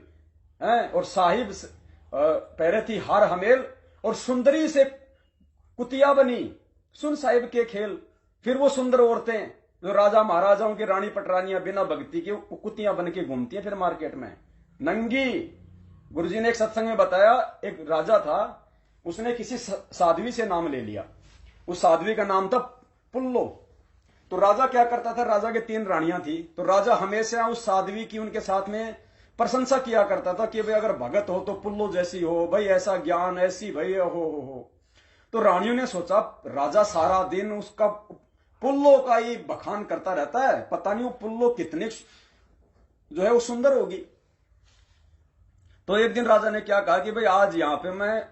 A: और साहिब पहरे थी हार हमेल, और सुंदरी से कुतिया बनी, सुन साहिब के खेल। फिर वो सुंदर औरतें जो राजा महाराजाओं की रानी पटरानियां बिना भक्ति के कुतियां बन के घूमती हैं फिर मार्केट में नंगी। गुरुजी ने एक सत्संग में बताया, एक राजा था, उसने किसी साध्वी से नाम ले लिया। उस साध्वी का नाम था पुल्लो। तो राजा क्या करता था, राजा के 3 रानियां थी, तो राजा हमेशा उस साध्वी की उनके साथ में प्रशंसा किया करता था कि भाई अगर भगत हो तो पुल्लो जैसी हो, भाई ऐसा ज्ञान, ऐसी भाई हो। तो रानियों ने सोचा राजा सारा दिन उसका पुल्लो का ही बखान करता रहता है, पता नहीं वो पुल्लो कितने जो है वो सुंदर होगी। तो एक दिन राजा ने क्या कहा कि भाई आज यहां पे मैं